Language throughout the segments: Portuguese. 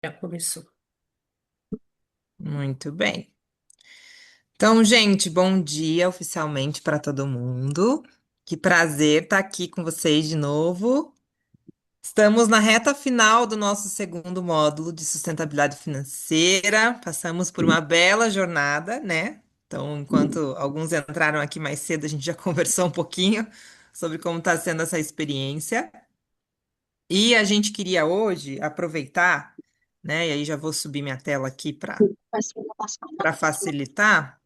Já começou. Muito bem. Então, gente, bom dia oficialmente para todo mundo. Que prazer estar aqui com vocês de novo. Estamos na reta final do nosso segundo módulo de sustentabilidade financeira. Passamos por uma bela jornada, né? Então, enquanto alguns entraram aqui mais cedo, a gente já conversou um pouquinho sobre como está sendo essa experiência. E a gente queria hoje aproveitar, né? E aí já vou subir minha tela aqui para facilitar.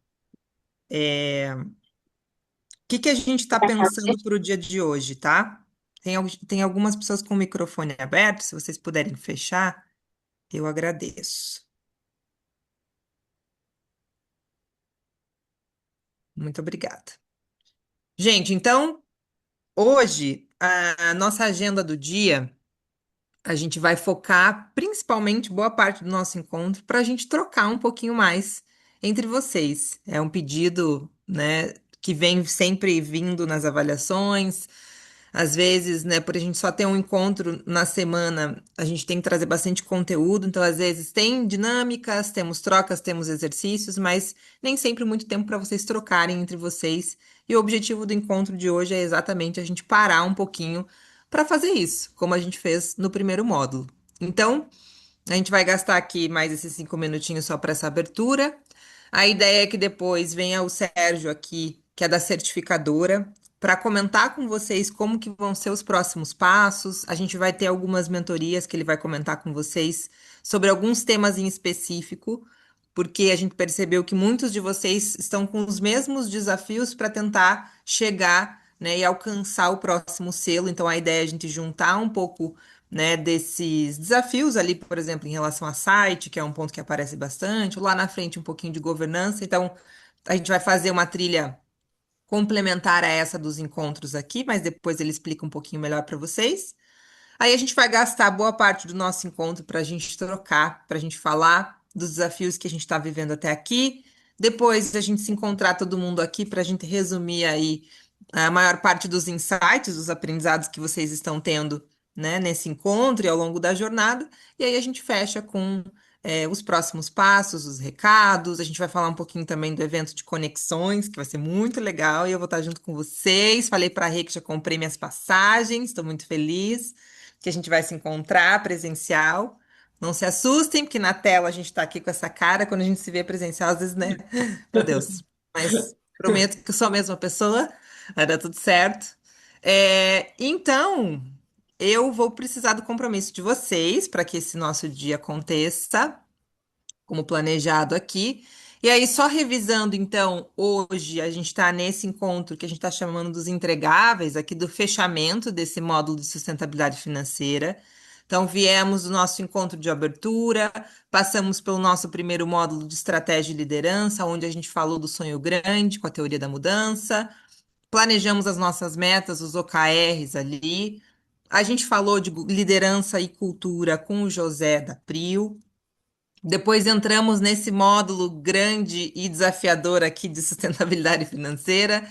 O que que a gente está pensando para o dia de hoje, tá? Tem algumas pessoas com o microfone aberto, se vocês puderem fechar, eu agradeço. Muito obrigada. Gente, então, hoje, a nossa agenda do dia. A gente vai focar principalmente boa parte do nosso encontro para a gente trocar um pouquinho mais entre vocês. É um pedido, né, que vem sempre vindo nas avaliações. Às vezes, né, por a gente só ter um encontro na semana, a gente tem que trazer bastante conteúdo. Então, às vezes, tem dinâmicas, temos trocas, temos exercícios, mas nem sempre muito tempo para vocês trocarem entre vocês. E o objetivo do encontro de hoje é exatamente a gente parar um pouquinho para fazer isso, como a gente fez no primeiro módulo. Então, a gente vai gastar aqui mais esses 5 minutinhos só para essa abertura. A ideia é que depois venha o Sérgio aqui, que é da certificadora, para comentar com vocês como que vão ser os próximos passos. A gente vai ter algumas mentorias que ele vai comentar com vocês sobre alguns temas em específico, porque a gente percebeu que muitos de vocês estão com os mesmos desafios para tentar chegar, né, e alcançar o próximo selo. Então, a ideia é a gente juntar um pouco, né, desses desafios ali, por exemplo, em relação a site, que é um ponto que aparece bastante, lá na frente um pouquinho de governança. Então, a gente vai fazer uma trilha complementar a essa dos encontros aqui, mas depois ele explica um pouquinho melhor para vocês. Aí a gente vai gastar boa parte do nosso encontro para a gente trocar, para a gente falar dos desafios que a gente está vivendo até aqui. Depois a gente se encontrar todo mundo aqui para a gente resumir aí a maior parte dos insights, dos aprendizados que vocês estão tendo, né, nesse encontro e ao longo da jornada. E aí a gente fecha com os próximos passos, os recados. A gente vai falar um pouquinho também do evento de conexões, que vai ser muito legal, e eu vou estar junto com vocês. Falei para a Rê que já comprei minhas passagens, estou muito feliz que a gente vai se encontrar presencial. Não se assustem, porque na tela a gente está aqui com essa cara, quando a gente se vê presencial, às vezes, né? Meu Deus. Mas prometo que eu sou a mesma pessoa, vai dar tudo certo. Então, eu vou precisar do compromisso de vocês para que esse nosso dia aconteça como planejado aqui. E aí, só revisando, então, hoje a gente está nesse encontro que a gente está chamando dos entregáveis, aqui do fechamento desse módulo de sustentabilidade financeira. Então, viemos do nosso encontro de abertura, passamos pelo nosso primeiro módulo de estratégia e liderança, onde a gente falou do sonho grande com a teoria da mudança, planejamos as nossas metas, os OKRs ali. A gente falou de liderança e cultura com o José da Prio. Depois entramos nesse módulo grande e desafiador aqui de sustentabilidade financeira.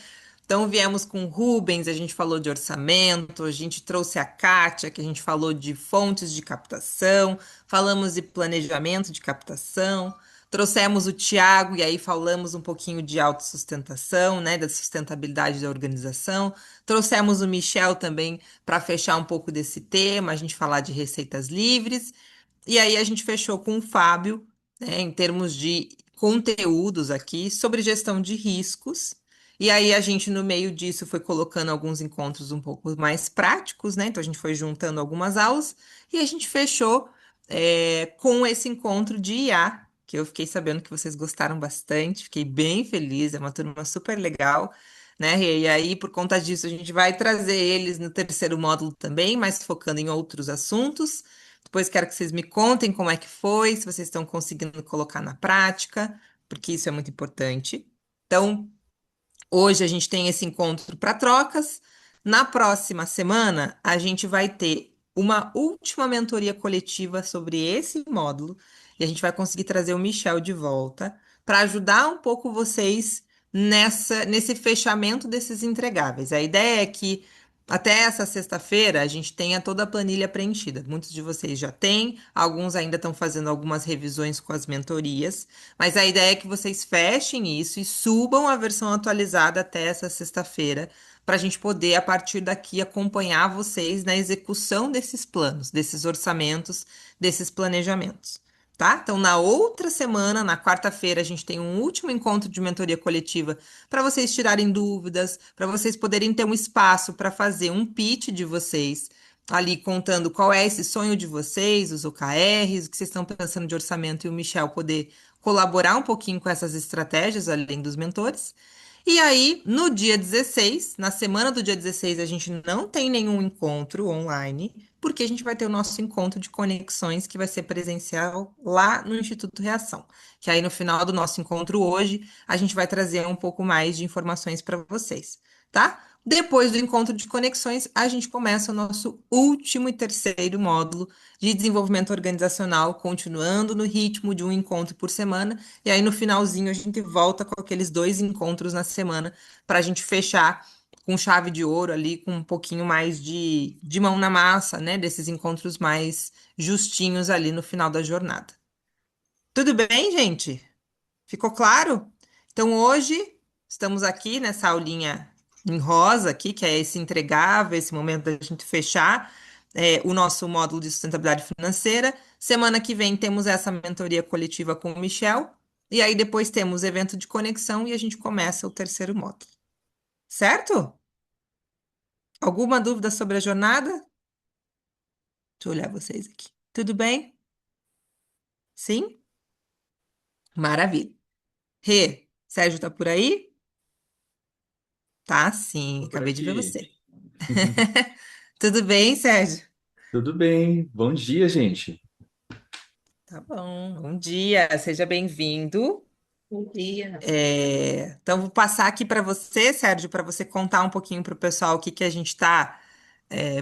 Então, viemos com o Rubens, a gente falou de orçamento, a gente trouxe a Kátia, que a gente falou de fontes de captação, falamos de planejamento de captação, trouxemos o Tiago, e aí falamos um pouquinho de autossustentação, né, da sustentabilidade da organização. Trouxemos o Michel também para fechar um pouco desse tema, a gente falar de receitas livres. E aí a gente fechou com o Fábio, né, em termos de conteúdos aqui sobre gestão de riscos. E aí a gente, no meio disso, foi colocando alguns encontros um pouco mais práticos, né? Então a gente foi juntando algumas aulas e a gente fechou com esse encontro de IA, que eu fiquei sabendo que vocês gostaram bastante, fiquei bem feliz, é uma turma super legal. Né? E aí, por conta disso, a gente vai trazer eles no terceiro módulo também, mas focando em outros assuntos. Depois quero que vocês me contem como é que foi, se vocês estão conseguindo colocar na prática, porque isso é muito importante. Então, hoje a gente tem esse encontro para trocas. Na próxima semana, a gente vai ter uma última mentoria coletiva sobre esse módulo e a gente vai conseguir trazer o Michel de volta para ajudar um pouco vocês nesse fechamento desses entregáveis. A ideia é que até essa sexta-feira, a gente tenha toda a planilha preenchida. Muitos de vocês já têm, alguns ainda estão fazendo algumas revisões com as mentorias, mas a ideia é que vocês fechem isso e subam a versão atualizada até essa sexta-feira, para a gente poder, a partir daqui, acompanhar vocês na execução desses planos, desses orçamentos, desses planejamentos. Tá? Então, na outra semana, na quarta-feira, a gente tem um último encontro de mentoria coletiva para vocês tirarem dúvidas, para vocês poderem ter um espaço para fazer um pitch de vocês, ali contando qual é esse sonho de vocês, os OKRs, o que vocês estão pensando de orçamento e o Michel poder colaborar um pouquinho com essas estratégias, além dos mentores. E aí, no dia 16, na semana do dia 16, a gente não tem nenhum encontro online, porque a gente vai ter o nosso encontro de conexões que vai ser presencial lá no Instituto Reação. Que aí no final do nosso encontro hoje, a gente vai trazer um pouco mais de informações para vocês, tá? Depois do encontro de conexões, a gente começa o nosso último e terceiro módulo de desenvolvimento organizacional, continuando no ritmo de um encontro por semana. E aí, no finalzinho, a gente volta com aqueles 2 encontros na semana para a gente fechar com chave de ouro ali, com um pouquinho mais de mão na massa, né? Desses encontros mais justinhos ali no final da jornada. Tudo bem, gente? Ficou claro? Então, hoje estamos aqui nessa aulinha em rosa aqui, que é esse entregável, esse momento da gente fechar o nosso módulo de sustentabilidade financeira. Semana que vem temos essa mentoria coletiva com o Michel. E aí depois temos evento de conexão e a gente começa o terceiro módulo. Certo? Alguma dúvida sobre a jornada? Deixa eu olhar vocês aqui. Tudo bem? Sim? Maravilha. Rê, Sérgio tá por aí? Tá, sim. Tô por Acabei de ver aqui. você. Tudo bem, Sérgio? Tudo bem? Bom dia, gente. Tá bom. Bom dia, seja bem-vindo. Bom dia. Então, vou passar aqui para você, Sérgio, para você contar um pouquinho para o pessoal o que que a gente está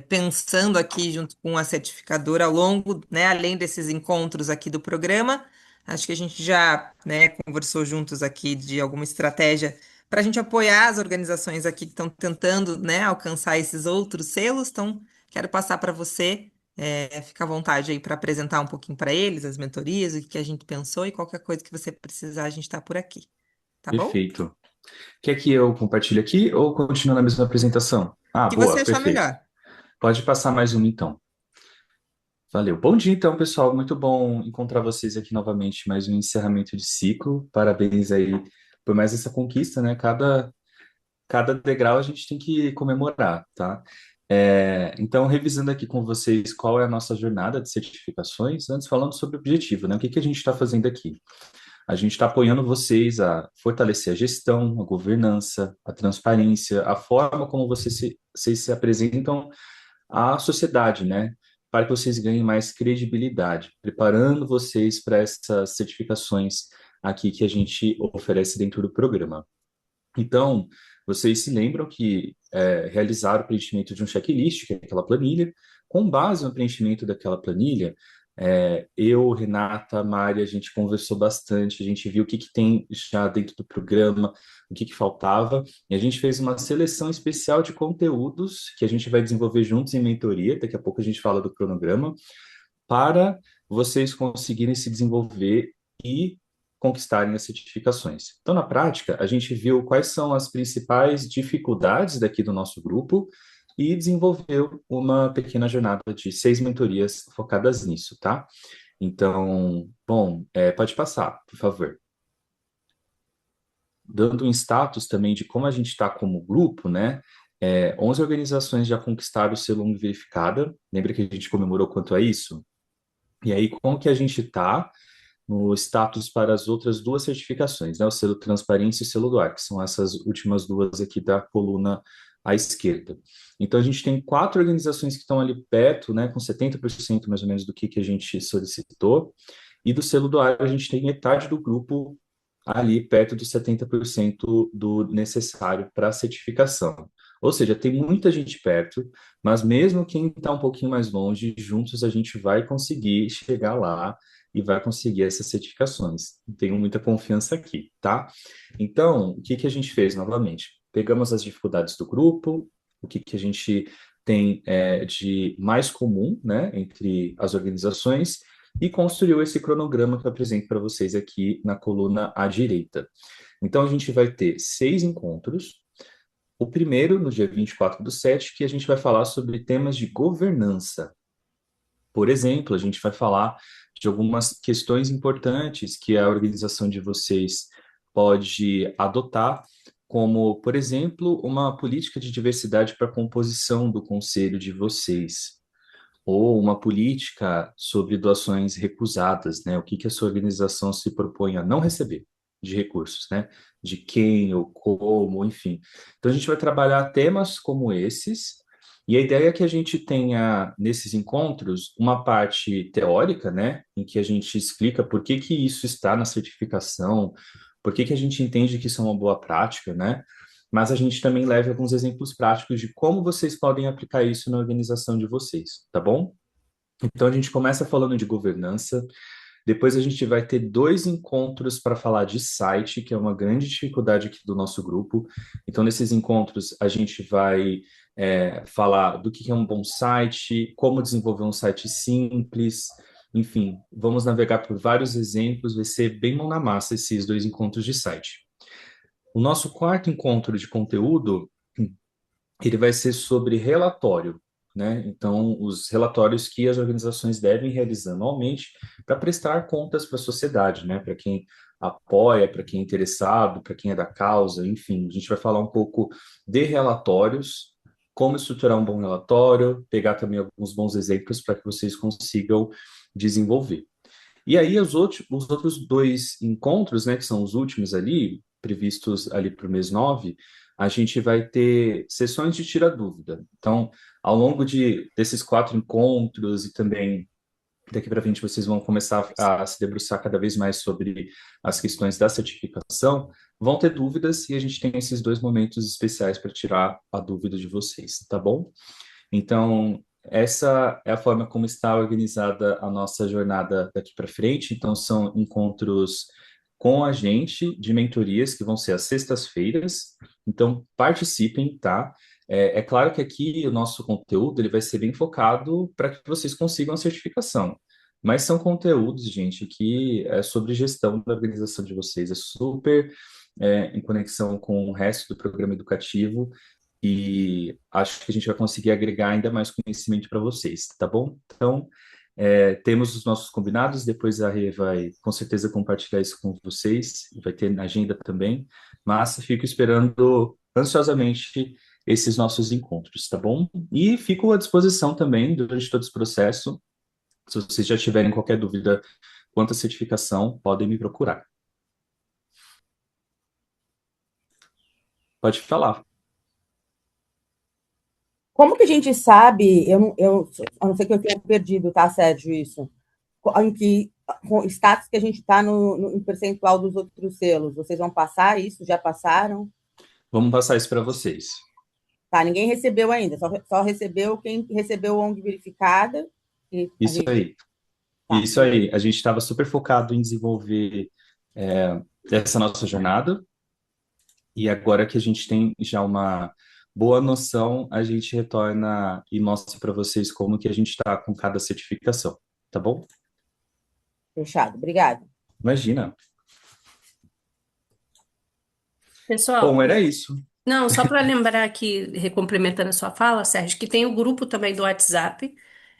pensando aqui junto com a certificadora ao longo, né, além desses encontros aqui do programa. Acho que a gente já, né, conversou juntos aqui de alguma estratégia para a gente apoiar as organizações aqui que estão tentando, né, alcançar esses outros selos. Então, quero passar para você. Fica à vontade aí para apresentar um pouquinho para eles as mentorias, o que que a gente pensou e qualquer coisa que você precisar, a gente está por aqui. Tá bom? O Perfeito. Quer que eu compartilhe aqui ou continuo na mesma apresentação? Ah, que você boa, achar perfeito. melhor. Pode passar mais uma então. Valeu. Bom dia, então, pessoal. Muito bom encontrar vocês aqui novamente. Mais um encerramento de ciclo. Parabéns aí por mais essa conquista, né? Cada degrau a gente tem que comemorar, tá? Então, revisando aqui com vocês qual é a nossa jornada de certificações, antes falando sobre o objetivo, né? O que que a gente está fazendo aqui? A gente está apoiando vocês a fortalecer a gestão, a governança, a transparência, a forma como vocês se apresentam à sociedade, né? Para que vocês ganhem mais credibilidade, preparando vocês para essas certificações aqui que a gente oferece dentro do programa. Então, vocês se lembram que realizaram o preenchimento de um checklist, que é aquela planilha. Com base no preenchimento daquela planilha, eu, Renata, Mari, a gente conversou bastante, a gente viu o que, que tem já dentro do programa, o que, que faltava, e a gente fez uma seleção especial de conteúdos que a gente vai desenvolver juntos em mentoria, daqui a pouco a gente fala do cronograma, para vocês conseguirem se desenvolver e conquistarem as certificações. Então, na prática, a gente viu quais são as principais dificuldades daqui do nosso grupo e desenvolveu uma pequena jornada de 6 mentorias focadas nisso, tá? Então, bom, pode passar, por favor. Dando um status também de como a gente está como grupo, né? 11 organizações já conquistaram o selo 1 verificada. Lembra que a gente comemorou quanto a isso? E aí, como que a gente está no status para as outras duas certificações, né? O selo Transparência e o selo do Ar, que são essas últimas duas aqui da coluna à esquerda. Então, a gente tem 4 organizações que estão ali perto, né, com 70% mais ou menos do que a gente solicitou, e do selo do Ar a gente tem metade do grupo ali perto dos 70% do necessário para a certificação. Ou seja, tem muita gente perto, mas mesmo quem está um pouquinho mais longe, juntos a gente vai conseguir chegar lá e vai conseguir essas certificações. Tenho muita confiança aqui, tá? Então, o que que a gente fez novamente? Pegamos as dificuldades do grupo, o que que a gente tem de mais comum, né, entre as organizações, e construiu esse cronograma que eu apresento para vocês aqui na coluna à direita. Então, a gente vai ter 6 encontros. O primeiro, no dia 24/7, que a gente vai falar sobre temas de governança. Por exemplo, a gente vai falar de algumas questões importantes que a organização de vocês pode adotar, como, por exemplo, uma política de diversidade para a composição do conselho de vocês, ou uma política sobre doações recusadas, né? O que que a sua organização se propõe a não receber de recursos, né? De quem ou como, enfim. Então a gente vai trabalhar temas como esses, e a ideia é que a gente tenha nesses encontros uma parte teórica, né? Em que a gente explica por que que isso está na certificação, por que que a gente entende que isso é uma boa prática, né? Mas a gente também leva alguns exemplos práticos de como vocês podem aplicar isso na organização de vocês, tá bom? Então a gente começa falando de governança, depois a gente vai ter 2 encontros para falar de site, que é uma grande dificuldade aqui do nosso grupo. Então, nesses encontros, a gente vai falar do que é um bom site, como desenvolver um site simples, enfim, vamos navegar por vários exemplos, vai ser bem mão na massa esses 2 encontros de site. O nosso quarto encontro de conteúdo, ele vai ser sobre relatório, né? Então, os relatórios que as organizações devem realizar anualmente para prestar contas para a sociedade, né? Para quem apoia, para quem é interessado, para quem é da causa, enfim, a gente vai falar um pouco de relatórios, como estruturar um bom relatório, pegar também alguns bons exemplos para que vocês consigam desenvolver. E aí, os outros 2 encontros, né, que são os últimos ali, previstos ali para o mês 9, a gente vai ter sessões de tira-dúvida. Então, ao longo desses 4 encontros e também daqui para frente vocês vão começar a se debruçar cada vez mais sobre as questões da certificação, vão ter dúvidas e a gente tem esses 2 momentos especiais para tirar a dúvida de vocês, tá bom? Então, essa é a forma como está organizada a nossa jornada daqui para frente. Então, são encontros com a gente de mentorias que vão ser às sextas-feiras. Então, participem, tá? É claro que aqui o nosso conteúdo ele vai ser bem focado para que vocês consigam a certificação. Mas são conteúdos, gente, que é sobre gestão da organização de vocês, é super em conexão com o resto do programa educativo e acho que a gente vai conseguir agregar ainda mais conhecimento para vocês, tá bom? Então, temos os nossos combinados, depois a Rê vai com certeza compartilhar isso com vocês, vai ter na agenda também, mas fico esperando ansiosamente esses nossos encontros, tá bom? E fico à disposição também durante todo esse processo. Se vocês já tiverem qualquer dúvida quanto à certificação, podem me procurar. Pode falar. Como que a gente sabe, a não ser que eu tenha perdido, tá, Sérgio, isso, em que status que a gente está no percentual dos outros selos? Vocês vão passar isso? Já passaram? Vamos passar isso para vocês. Tá, ninguém recebeu ainda, só recebeu quem recebeu a ONG verificada. Isso aí. Tá. Isso aí, a gente estava super focado em desenvolver essa nossa jornada, e agora que a gente tem já uma boa noção, a gente retorna e mostra para vocês como que a gente está com cada certificação, tá bom? Fechado, obrigada. Imagina. Pessoal, Bom, era isso. não, só para lembrar aqui, recomplementando a sua fala, Sérgio, que tem o grupo também do WhatsApp.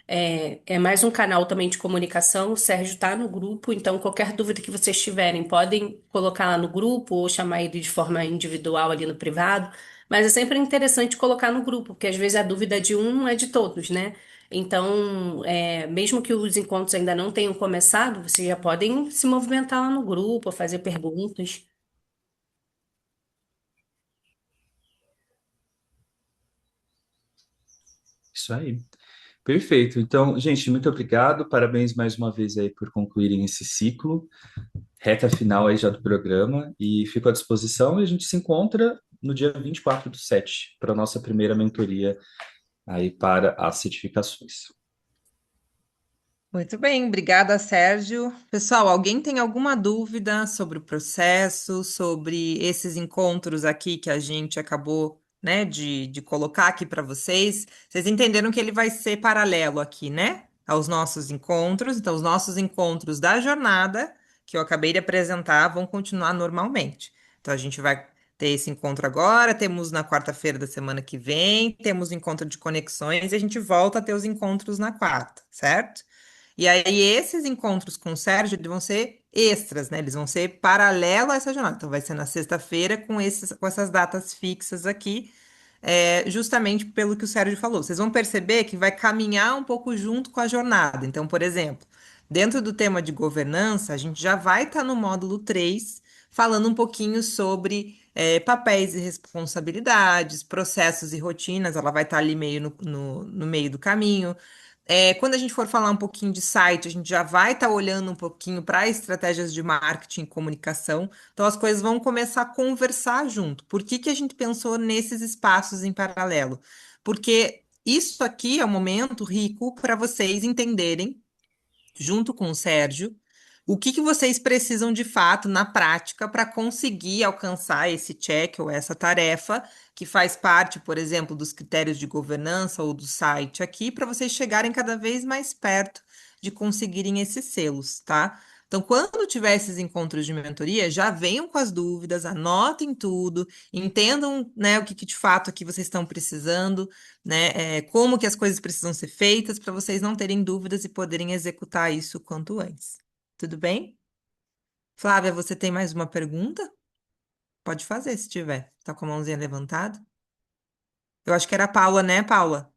É mais um canal também de comunicação. O Sérgio está no grupo, então qualquer dúvida que vocês tiverem, podem colocar lá no grupo ou chamar ele de forma individual ali no privado. Mas é sempre interessante colocar no grupo, porque às vezes a dúvida de um é de todos, né? Então, mesmo que os encontros ainda não tenham começado, vocês já podem se movimentar lá no grupo, fazer perguntas. Isso aí. Perfeito. Então, gente, muito obrigado. Parabéns mais uma vez aí por concluírem esse ciclo. Reta final aí já do programa. E fico à disposição e a gente se encontra no dia 24/7 para a nossa primeira mentoria aí para as certificações. Muito bem, obrigada, Sérgio. Pessoal, alguém tem alguma dúvida sobre o processo, sobre esses encontros aqui que a gente acabou né, de colocar aqui para vocês, vocês entenderam que ele vai ser paralelo aqui, né, aos nossos encontros. Então, os nossos encontros da jornada, que eu acabei de apresentar, vão continuar normalmente. Então, a gente vai ter esse encontro agora, temos na quarta-feira da semana que vem, temos encontro de conexões e a gente volta a ter os encontros na quarta, certo? E aí, esses encontros com o Sérgio, eles vão ser extras, né? Eles vão ser paralelo a essa jornada. Então, vai ser na sexta-feira com essas datas fixas aqui, justamente pelo que o Sérgio falou. Vocês vão perceber que vai caminhar um pouco junto com a jornada. Então, por exemplo, dentro do tema de governança, a gente já vai estar no módulo 3 falando um pouquinho sobre papéis e responsabilidades, processos e rotinas. Ela vai estar ali meio no meio do caminho. Quando a gente for falar um pouquinho de site, a gente já vai estar olhando um pouquinho para estratégias de marketing e comunicação. Então, as coisas vão começar a conversar junto. Por que que a gente pensou nesses espaços em paralelo? Porque isso aqui é um momento rico para vocês entenderem, junto com o Sérgio, o que que vocês precisam de fato na prática para conseguir alcançar esse check ou essa tarefa que faz parte, por exemplo, dos critérios de governança ou do site aqui, para vocês chegarem cada vez mais perto de conseguirem esses selos, tá? Então, quando tiver esses encontros de mentoria, já venham com as dúvidas, anotem tudo, entendam, né, o que que de fato aqui vocês estão precisando, né, como que as coisas precisam ser feitas para vocês não terem dúvidas e poderem executar isso o quanto antes. Tudo bem? Flávia, você tem mais uma pergunta? Pode fazer se tiver. Tá com a mãozinha levantada? Eu acho que era a Paula, né, Paula?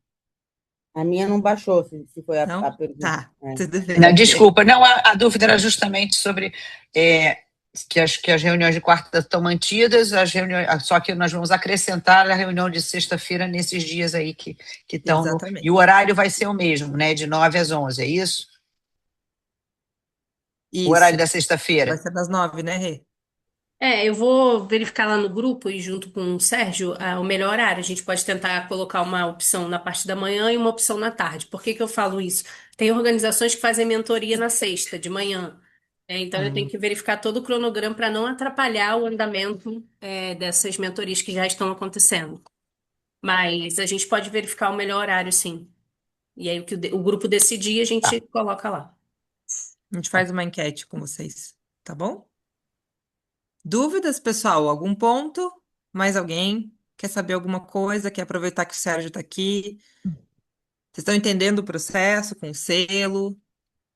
A minha não baixou, se foi a Não? pergunta. Tá, tudo Não, bem. desculpa, não, a dúvida era justamente sobre que as reuniões de quarta estão mantidas, só que nós vamos acrescentar a reunião de sexta-feira nesses dias aí que estão Exatamente. e o horário vai ser o mesmo, né? De 9 às 11, é isso? O horário da Vai sexta-feira. ser das 9, né, Rê? Eu vou verificar lá no grupo e junto com o Sérgio o melhor horário. A gente pode tentar colocar uma opção na parte da manhã e uma opção na tarde. Por que que eu falo isso? Tem organizações que fazem mentoria na sexta, de manhã. Então eu tenho que verificar todo o cronograma para não atrapalhar o andamento dessas mentorias que já estão acontecendo. Mas a gente pode verificar o melhor horário, sim. E aí o grupo decidir, a gente coloca lá. A gente faz uma enquete com vocês, tá bom? Dúvidas, pessoal? Algum ponto? Mais alguém? Quer saber alguma coisa? Quer aproveitar que o Sérgio está aqui? Vocês estão entendendo o processo com o selo?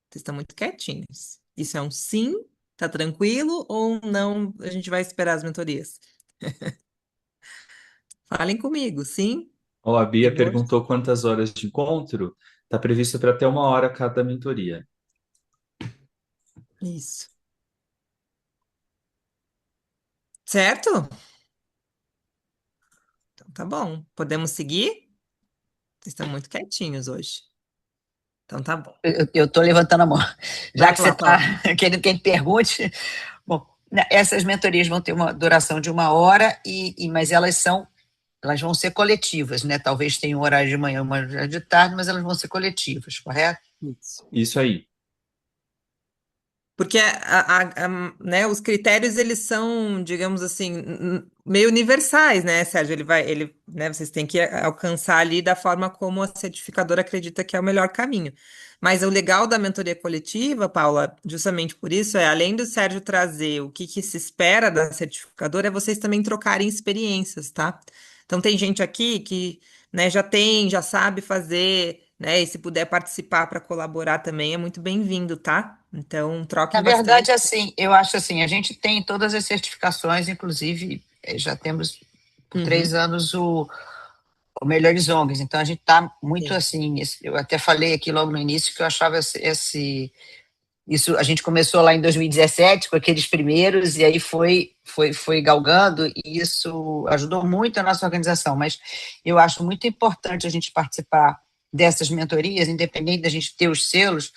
Vocês estão muito quietinhos. Isso é um sim? Tá tranquilo? Ou não? A gente vai esperar as mentorias? Falem comigo, sim? Ó, a Bia Rigor? perguntou quantas horas de encontro. Está previsto para até 1 hora cada mentoria. Isso. Certo? Então tá bom. Podemos seguir? Vocês estão muito quietinhos hoje. Então tá bom. Eu estou levantando a mão. Já Vai que você lá, está Paula. querendo que a gente pergunte. Bom, essas mentorias vão ter uma duração de 1 hora, mas elas vão ser coletivas, né? Talvez tenha um horário de manhã, uma horário de tarde, mas elas vão ser coletivas, correto? Isso aí. Porque né, os critérios, eles são, digamos assim, meio universais, né, Sérgio? Né, vocês têm que alcançar ali da forma como a certificadora acredita que é o melhor caminho. Mas o legal da mentoria coletiva, Paula, justamente por isso, além do Sérgio trazer o que se espera da certificadora, é vocês também trocarem experiências, tá? Então, tem gente aqui que, né, já sabe fazer, né, e se puder participar para colaborar também, é muito bem-vindo, tá? Então, Na troquem verdade, bastante. assim, eu acho assim, a gente tem todas as certificações, inclusive já temos por 3 anos o Melhores ONGs, então a gente está muito Sim. assim, eu até falei aqui logo no início que eu achava isso, a gente começou lá em 2017 com aqueles primeiros, e aí foi galgando, e isso ajudou muito a nossa organização, mas eu acho muito importante a gente participar dessas mentorias, independente da gente ter os selos,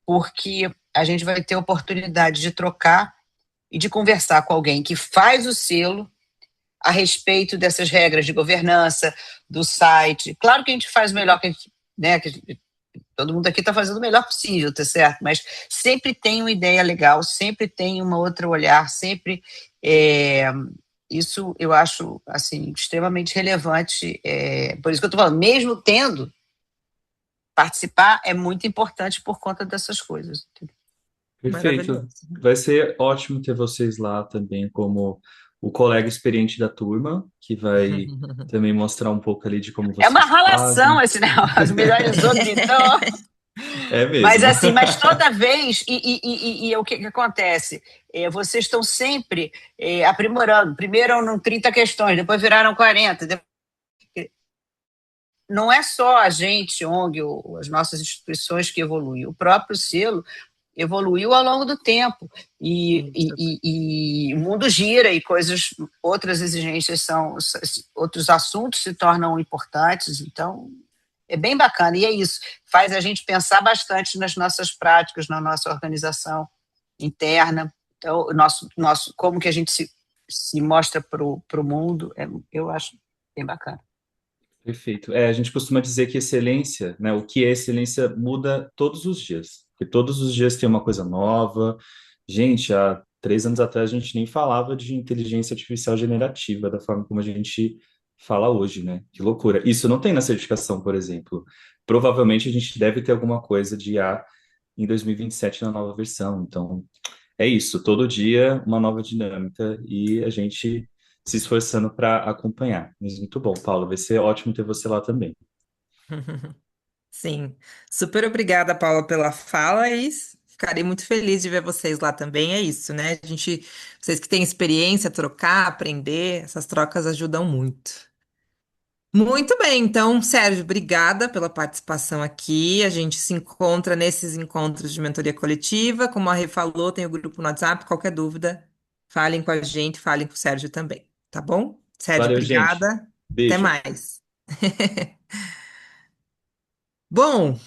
porque a gente vai ter a oportunidade de trocar e de conversar com alguém que faz o selo a respeito dessas regras de governança, do site. Claro que a gente faz o melhor que a gente, né, todo mundo aqui está fazendo o melhor possível, tá certo? Mas sempre tem uma ideia legal, sempre tem uma outra olhar, sempre Isso eu acho, assim, extremamente relevante. Por isso que eu estou falando, mesmo tendo, participar é muito importante por conta dessas coisas. Perfeito. Maravilhoso. Vai ser ótimo ter vocês lá também como o colega experiente da turma, que vai também mostrar um pouco ali de como É uma vocês ralação fazem. esse negócio, os melhores outros, então. É Mas mesmo. assim, mas toda vez, e o que acontece? Vocês estão sempre aprimorando. Primeiro eram 30 questões, depois viraram 40. Não é só a gente, ONG, ou as nossas instituições que evoluem, o próprio selo evoluiu ao longo do tempo. E o mundo gira e outras exigências outros assuntos se tornam importantes, então é bem bacana, e é isso, faz a gente pensar bastante nas nossas práticas, na nossa organização interna, então, como que a gente se mostra para o mundo, eu acho bem bacana. Perfeito. A gente costuma dizer que excelência, né, o que é excelência muda todos os dias, porque todos os dias tem uma coisa nova. Gente, há 3 anos atrás a gente nem falava de inteligência artificial generativa da forma como a gente fala hoje, né? Que loucura. Isso não tem na certificação, por exemplo. Provavelmente a gente deve ter alguma coisa de IA em 2027 na nova versão. Então, é isso. Todo dia uma nova dinâmica e a gente se esforçando para acompanhar. Mas muito bom, Paulo. Vai ser ótimo ter você lá também. Sim, super obrigada, Paula, pela fala e ficarei muito feliz de ver vocês lá também. É isso, né? Vocês que têm experiência, trocar, aprender, essas trocas ajudam muito. Muito bem, então, Sérgio, obrigada pela participação aqui. A gente se encontra nesses encontros de mentoria coletiva. Como a Rê falou, tem o grupo no WhatsApp. Qualquer dúvida, falem com a gente, falem com o Sérgio também, tá bom? Sérgio, Valeu, gente. obrigada. Até Beijo. mais. Bom,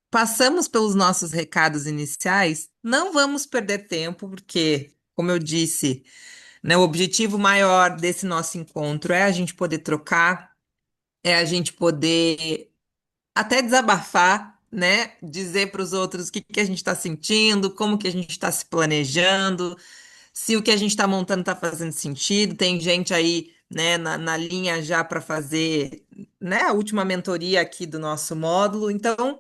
passamos pelos nossos recados iniciais. Não vamos perder tempo, porque, como eu disse, né, o objetivo maior desse nosso encontro é a gente poder trocar, é a gente poder até desabafar, né? Dizer para os outros o que que a gente está sentindo, como que a gente está se planejando, se o que a gente está montando está fazendo sentido. Tem gente aí, né, na linha já para fazer, né, a última mentoria aqui do nosso módulo. Então,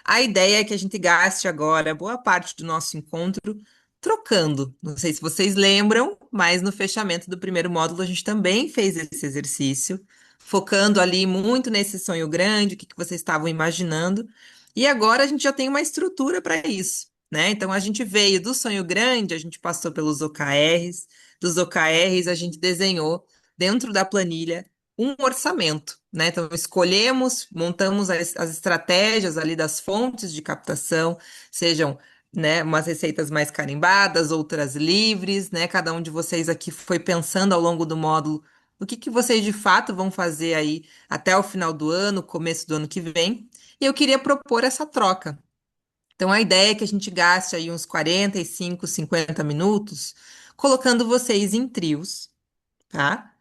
a ideia é que a gente gaste agora boa parte do nosso encontro trocando. Não sei se vocês lembram, mas no fechamento do primeiro módulo a gente também fez esse exercício, focando ali muito nesse sonho grande, o que que vocês estavam imaginando. E agora a gente já tem uma estrutura para isso, né? Então a gente veio do sonho grande, a gente passou pelos OKRs, dos OKRs a gente desenhou dentro da planilha um orçamento, né? Então escolhemos, montamos as estratégias ali das fontes de captação, sejam, né, umas receitas mais carimbadas, outras livres, né? Cada um de vocês aqui foi pensando ao longo do módulo o que que vocês de fato vão fazer aí até o final do ano, começo do ano que vem. E eu queria propor essa troca. Então, a ideia é que a gente gaste aí uns 45, 50 minutos colocando vocês em trios, tá?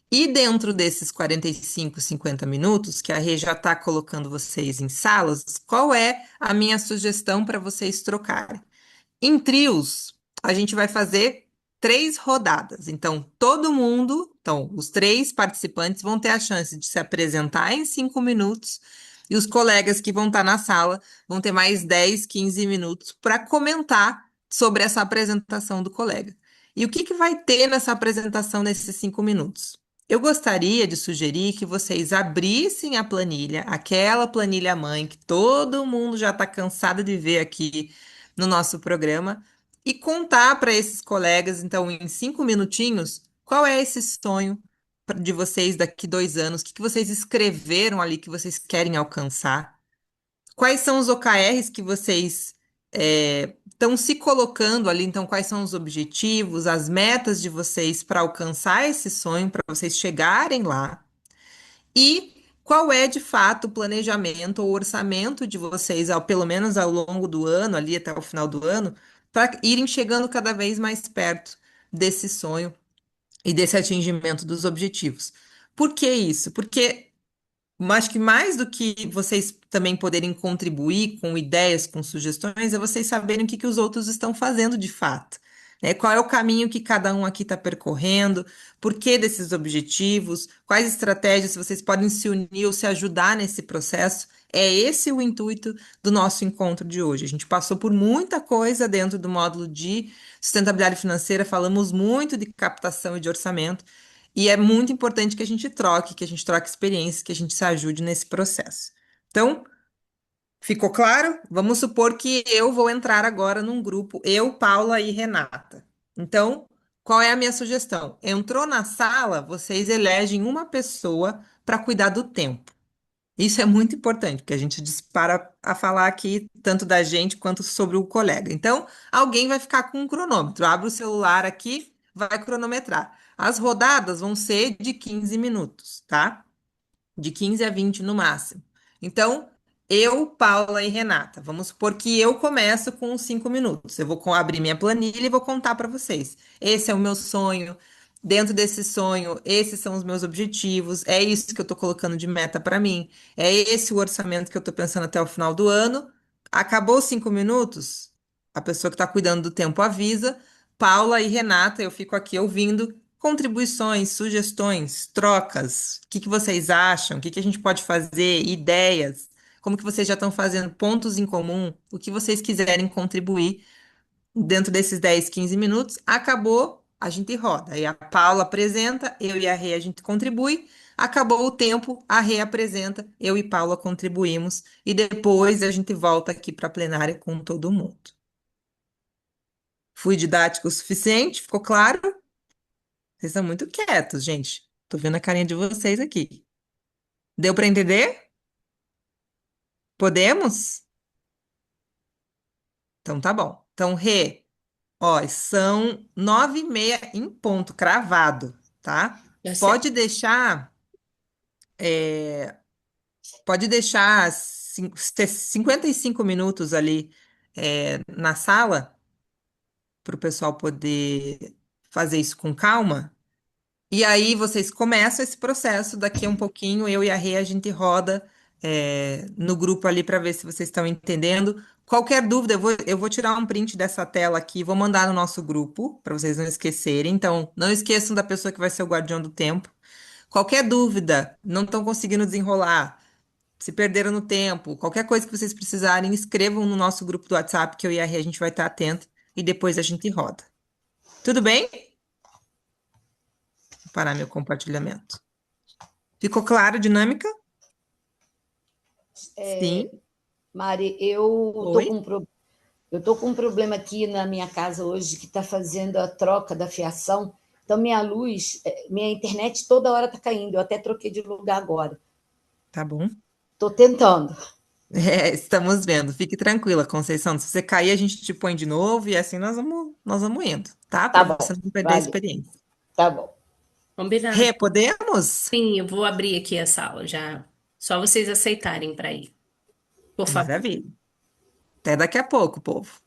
E dentro desses 45, 50 minutos, que a Rê já está colocando vocês em salas, qual é a minha sugestão para vocês trocarem? Em trios, a gente vai fazer 3 rodadas. Então, os 3 participantes vão ter a chance de se apresentar em 5 minutos, e os colegas que vão estar na sala vão ter mais 10, 15 minutos para comentar sobre essa apresentação do colega. E o que que vai ter nessa apresentação nesses 5 minutos? Eu gostaria de sugerir que vocês abrissem a planilha, aquela planilha mãe que todo mundo já está cansado de ver aqui no nosso programa, e contar para esses colegas, então, em 5 minutinhos, qual é esse sonho de vocês daqui 2 anos, o que que vocês escreveram ali que vocês querem alcançar, quais são os OKRs que vocês estão se colocando ali, então, quais são os objetivos, as metas de vocês para alcançar esse sonho, para vocês chegarem lá. E qual é, de fato, o planejamento ou orçamento de vocês, pelo menos ao longo do ano, ali até o final do ano, para irem chegando cada vez mais perto desse sonho e desse atingimento dos objetivos. Por que isso? Porque acho que mais do que vocês também poderem contribuir com ideias, com sugestões, é vocês saberem o que que os outros estão fazendo de fato. né? Qual é o caminho que cada um aqui está percorrendo, por que desses objetivos, quais estratégias vocês podem se unir ou se ajudar nesse processo. É esse o intuito do nosso encontro de hoje. A gente passou por muita coisa dentro do módulo de sustentabilidade financeira, falamos muito de captação e de orçamento, e é muito importante que a gente troque experiências, que a gente se ajude nesse processo. Então, ficou claro? Vamos supor que eu vou entrar agora num grupo, eu, Paula e Renata. Então, qual é a minha sugestão? Entrou na sala, vocês elegem uma pessoa para cuidar do tempo. Isso é muito importante, porque a gente dispara a falar aqui tanto da gente quanto sobre o colega. Então, alguém vai ficar com um cronômetro. Abre o celular aqui, vai cronometrar. As rodadas vão ser de 15 minutos, tá? De 15 a 20 no máximo. Então, eu, Paula e Renata, vamos supor que eu começo com os 5 minutos. Eu vou abrir minha planilha e vou contar para vocês. Esse é o meu sonho. Dentro desse sonho, esses são os meus objetivos. É isso que eu estou colocando de meta para mim. É esse o orçamento que eu estou pensando até o final do ano. Acabou os 5 minutos? A pessoa que está cuidando do tempo avisa. Paula e Renata, eu fico aqui ouvindo contribuições, sugestões, trocas. O que que vocês acham? O que que a gente pode fazer? Ideias? Como que vocês já estão fazendo pontos em comum? O que vocês quiserem contribuir dentro desses 10, 15 minutos? Acabou, a gente roda. Aí a Paula apresenta, eu e a Rê a gente contribui. Acabou o tempo, a Rê apresenta, eu e Paula contribuímos e depois a gente volta aqui para a plenária com todo mundo. Fui didático o suficiente? Ficou claro? Vocês são muito quietos, gente. Tô vendo a carinha de vocês aqui. Deu para entender? Podemos? Então tá bom. Então, Rê, ó, são 9h30 em ponto, cravado, tá? Tá certo. Pode deixar, pode deixar 55 minutos ali na sala para o pessoal poder fazer isso com calma. E aí vocês começam esse processo, daqui a um pouquinho, eu e a Rê, a gente roda no grupo ali para ver se vocês estão entendendo. Qualquer dúvida, eu vou tirar um print dessa tela aqui, vou mandar no nosso grupo, para vocês não esquecerem. Então, não esqueçam da pessoa que vai ser o guardião do tempo. Qualquer dúvida, não estão conseguindo desenrolar, se perderam no tempo, qualquer coisa que vocês precisarem, escrevam no nosso grupo do WhatsApp, que eu e a Rê, a gente vai estar atento, e depois a gente roda. Tudo bem? Vou parar meu compartilhamento. Ficou claro a dinâmica? Sim. Mari, eu tô Oi? eu tô com um problema aqui na minha casa hoje que está fazendo a troca da fiação. Então, minha luz, minha internet toda hora está caindo. Eu até troquei de lugar agora. Tá bom. Estou tentando. Estamos vendo. Fique tranquila, Conceição. Se você cair, a gente te põe de novo e assim nós vamos indo, tá? Tá Para bom, você não perder a vale. experiência. Tá bom. Combinado. Rê, podemos? Sim, eu vou abrir aqui a sala já. Só vocês aceitarem para ir, por favor. Maravilha. Até daqui a pouco, povo.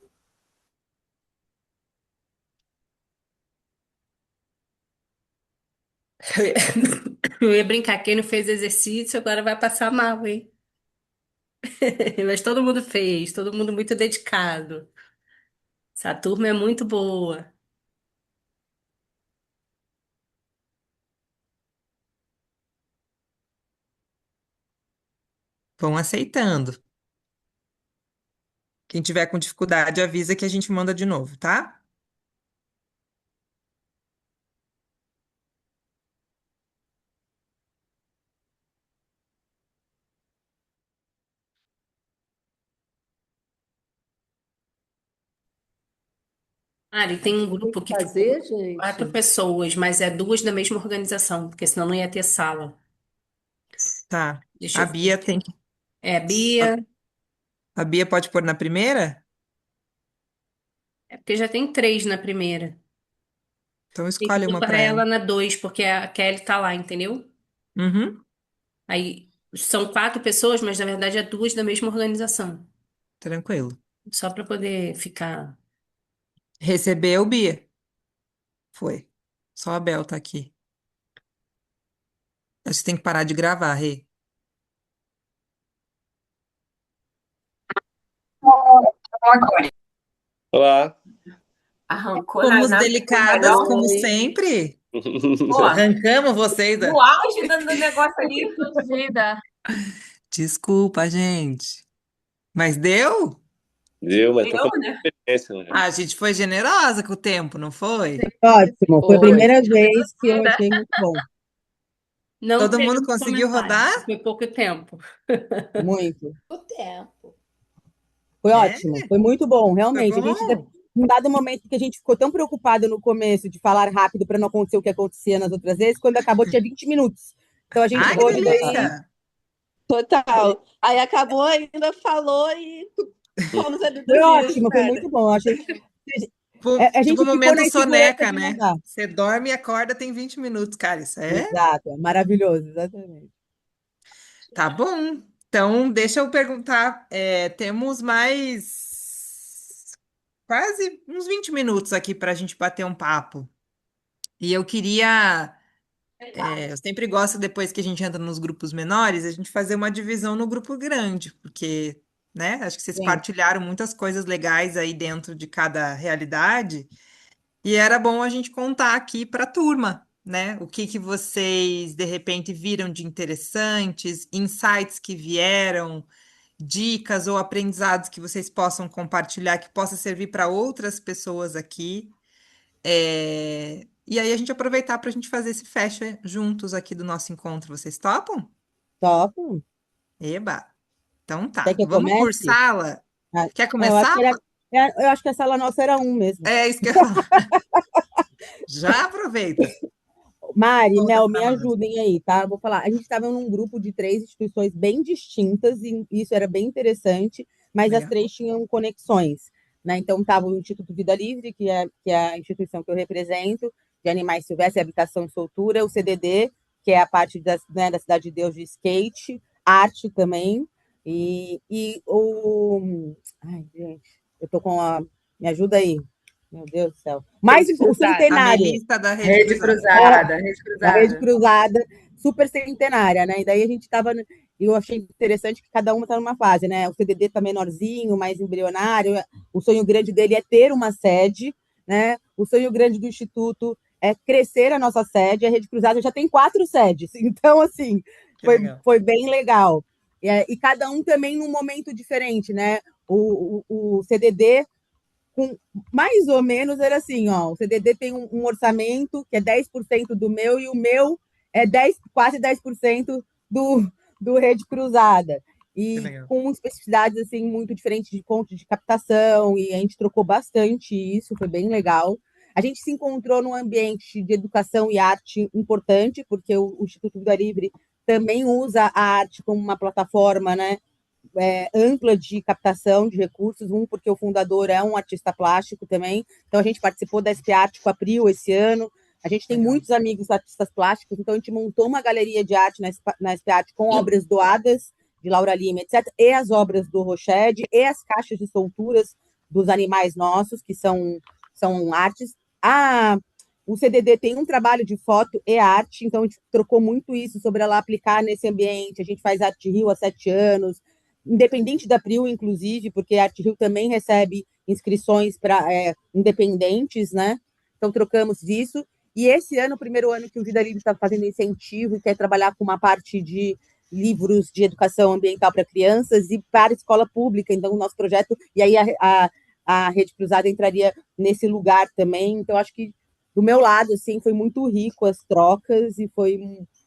Eu ia brincar, quem não fez exercício agora vai passar mal, hein? Mas todo mundo fez, todo mundo muito dedicado. Essa turma é muito boa. Vão aceitando. Quem tiver com dificuldade, avisa que a gente manda de novo, tá? Ari, tem um Tem grupo que que ficou fazer, 4 gente? pessoas, mas é duas da mesma organização, porque senão não ia ter sala. Tá. Deixa A eu ver. Bia tem que. É, Bia. A Bia pode pôr na primeira? É porque já tem 3 na primeira. Então Tem que escolhe uma botar para ela. ela na 2 porque a Kelly tá lá, entendeu? Uhum. Aí são 4 pessoas, mas na verdade é duas da mesma organização. Tranquilo. Só para poder ficar. Recebeu, Bia? Foi. Só a Bel tá aqui. Acho que tem que parar de gravar, Rê. Olá, Arrancou Fomos na do delicadas, melhor. como Oi. sempre. Pô, Arrancamos vocês. no auge do negócio ali. Vida. Desculpa, gente. Mas deu? Viu? Mas tô Deu, fazendo né? experiência, né? A gente foi generosa com o tempo, não foi? Ótimo, foi a Foi. primeira vez que eu Vida. achei muito bom. Não Todo teve mundo muito conseguiu comentário, rodar? foi pouco tempo. Muito. O tempo. Foi É, ótimo, foi muito bom, foi realmente. A gente, bom. num dado momento que a gente ficou tão preocupado no começo de falar rápido para não acontecer o que acontecia nas outras vezes, quando acabou tinha 20 minutos. Então a gente Ai, que pôde daí. delícia! Total. Aí acabou, ainda falou e fomos Foi abduzidos, ótimo, foi cara. muito bom. Achei. Tipo A gente o ficou momento na insegurança soneca, de não né? dar. Você dorme e acorda, tem 20 minutos, cara. Isso é. Exato, maravilhoso, exatamente. Tá bom. Então, deixa eu perguntar. Temos mais quase uns 20 minutos aqui para a gente bater um papo. E eu queria. Eu sempre gosto, depois que a gente entra nos grupos menores, a gente fazer uma divisão no grupo grande, porque, né, acho que vocês Sim. partilharam muitas coisas legais aí dentro de cada realidade, e era bom a gente contar aqui para a turma, né, o que vocês, de repente, viram de interessantes, insights que vieram, dicas ou aprendizados que vocês possam compartilhar, que possa servir para outras pessoas aqui. E aí a gente aproveitar para a gente fazer esse fecha juntos aqui do nosso encontro. Vocês topam? Top. Eba! Então Quer tá. que eu Vamos por comece? sala? Quer Eu acho começar? que eu acho que a sala nossa era um mesmo. É isso que eu ia falar. Já aproveita. Mari, Conta Mel, me pra nós. ajudem aí, tá? Vou falar. A gente estava num grupo de 3 instituições bem distintas, e isso era bem interessante, mas as Legal. 3 tinham conexões, né? Então, estava o Instituto Vida Livre, que é a instituição que eu represento, de animais silvestres, habitação e soltura, o CDD, que é a parte né, da Cidade de Deus de skate, arte também, e o... Ai, gente, eu tô com a... Me ajuda aí. Meu Deus do céu. Mais Rede o Cruzada. A centenário. Melissa da Rede Rede Cruzada. Cruzada. Da Rede Cruzada, super centenária, né? E daí a gente estava. Eu achei interessante que cada uma está numa fase, né? O CDD está menorzinho, mais embrionário. O sonho grande dele é ter uma sede, né? O sonho grande do Instituto é crescer a nossa sede. A Rede Cruzada já tem 4 sedes. Então, assim, Que legal. foi bem legal. E cada um também num momento diferente, né? O CDD com mais ou menos era assim, ó, o CDD tem um orçamento que é 10% do meu e o meu é quase 10% do Rede Cruzada. E com especificidades assim muito diferentes de pontos de captação, e a gente trocou bastante isso, foi bem legal. A gente se encontrou num ambiente de educação e arte importante, porque o Instituto Vida Livre também usa a arte como uma plataforma, né, ampla de captação de recursos, porque o fundador é um artista plástico também, então a gente participou da SP Arte com a Prio esse ano, a gente tem muitos amigos artistas plásticos, então a gente montou uma galeria de arte na SP Arte com obras doadas de Laura Lima, etc., e as obras do Roched, e as caixas de solturas dos animais nossos, que são artes. O CDD tem um trabalho de foto e arte, então a gente trocou muito isso sobre ela aplicar nesse ambiente, a gente faz Arte Rio há 7 anos, independente da Prio, inclusive, porque a Arte Rio também recebe inscrições para independentes, né? Então, trocamos isso. E esse ano, o primeiro ano que o Vida Livre está fazendo incentivo e quer trabalhar com uma parte de livros de educação ambiental para crianças e para a escola pública. Então, o nosso projeto... E aí, a Rede Cruzada entraria nesse lugar também. Então, acho que, do meu lado, assim, foi muito rico as trocas e foi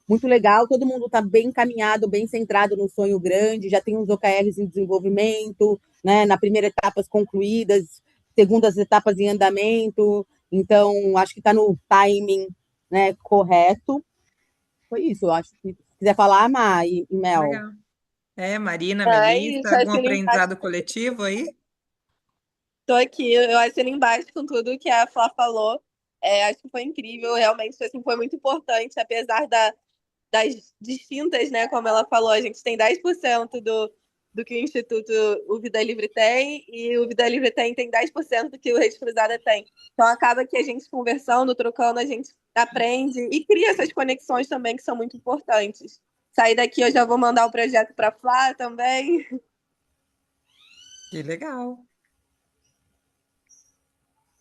muito legal, todo mundo está bem encaminhado, bem centrado no sonho grande, já tem uns OKRs em desenvolvimento, né, na primeira etapas concluídas, segundas etapas em andamento, então acho que está no timing, né, correto. Foi isso, eu acho que se quiser falar, Má e Mel. Legal. Marina, É Melissa, isso, algum assino embaixo. aprendizado coletivo aí? Tô aqui, eu assino embaixo com tudo que a Flá falou. Acho que foi incrível, realmente assim, foi muito importante, apesar das distintas, né, como ela falou, a gente tem 10% do que o Instituto o Vida Livre tem, e o Vida Livre tem 10% do que o Rede Cruzada tem. Então acaba que a gente conversando, trocando, a gente aprende e cria essas conexões também que são muito importantes. Sair daqui eu já vou mandar o projeto para a Flá também. Que legal.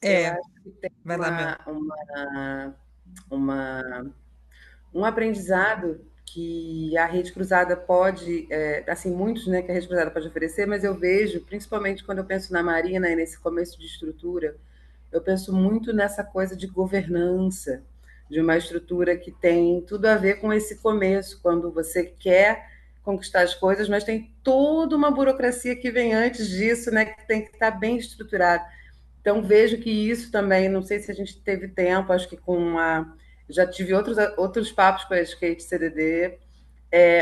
Eu É, acho que tem vai lá, Mel. uma, um aprendizado que a rede cruzada pode, assim, muitos, né, que a rede cruzada pode oferecer, mas eu vejo, principalmente quando eu penso na Marina e nesse começo de estrutura, eu penso muito nessa coisa de governança, de uma estrutura que tem tudo a ver com esse começo, quando você quer conquistar as coisas, mas tem toda uma burocracia que vem antes disso, né, que tem que estar bem estruturada. Então, vejo que isso também, não sei se a gente teve tempo, acho que com a. Já tive outros papos com a Skate CDD,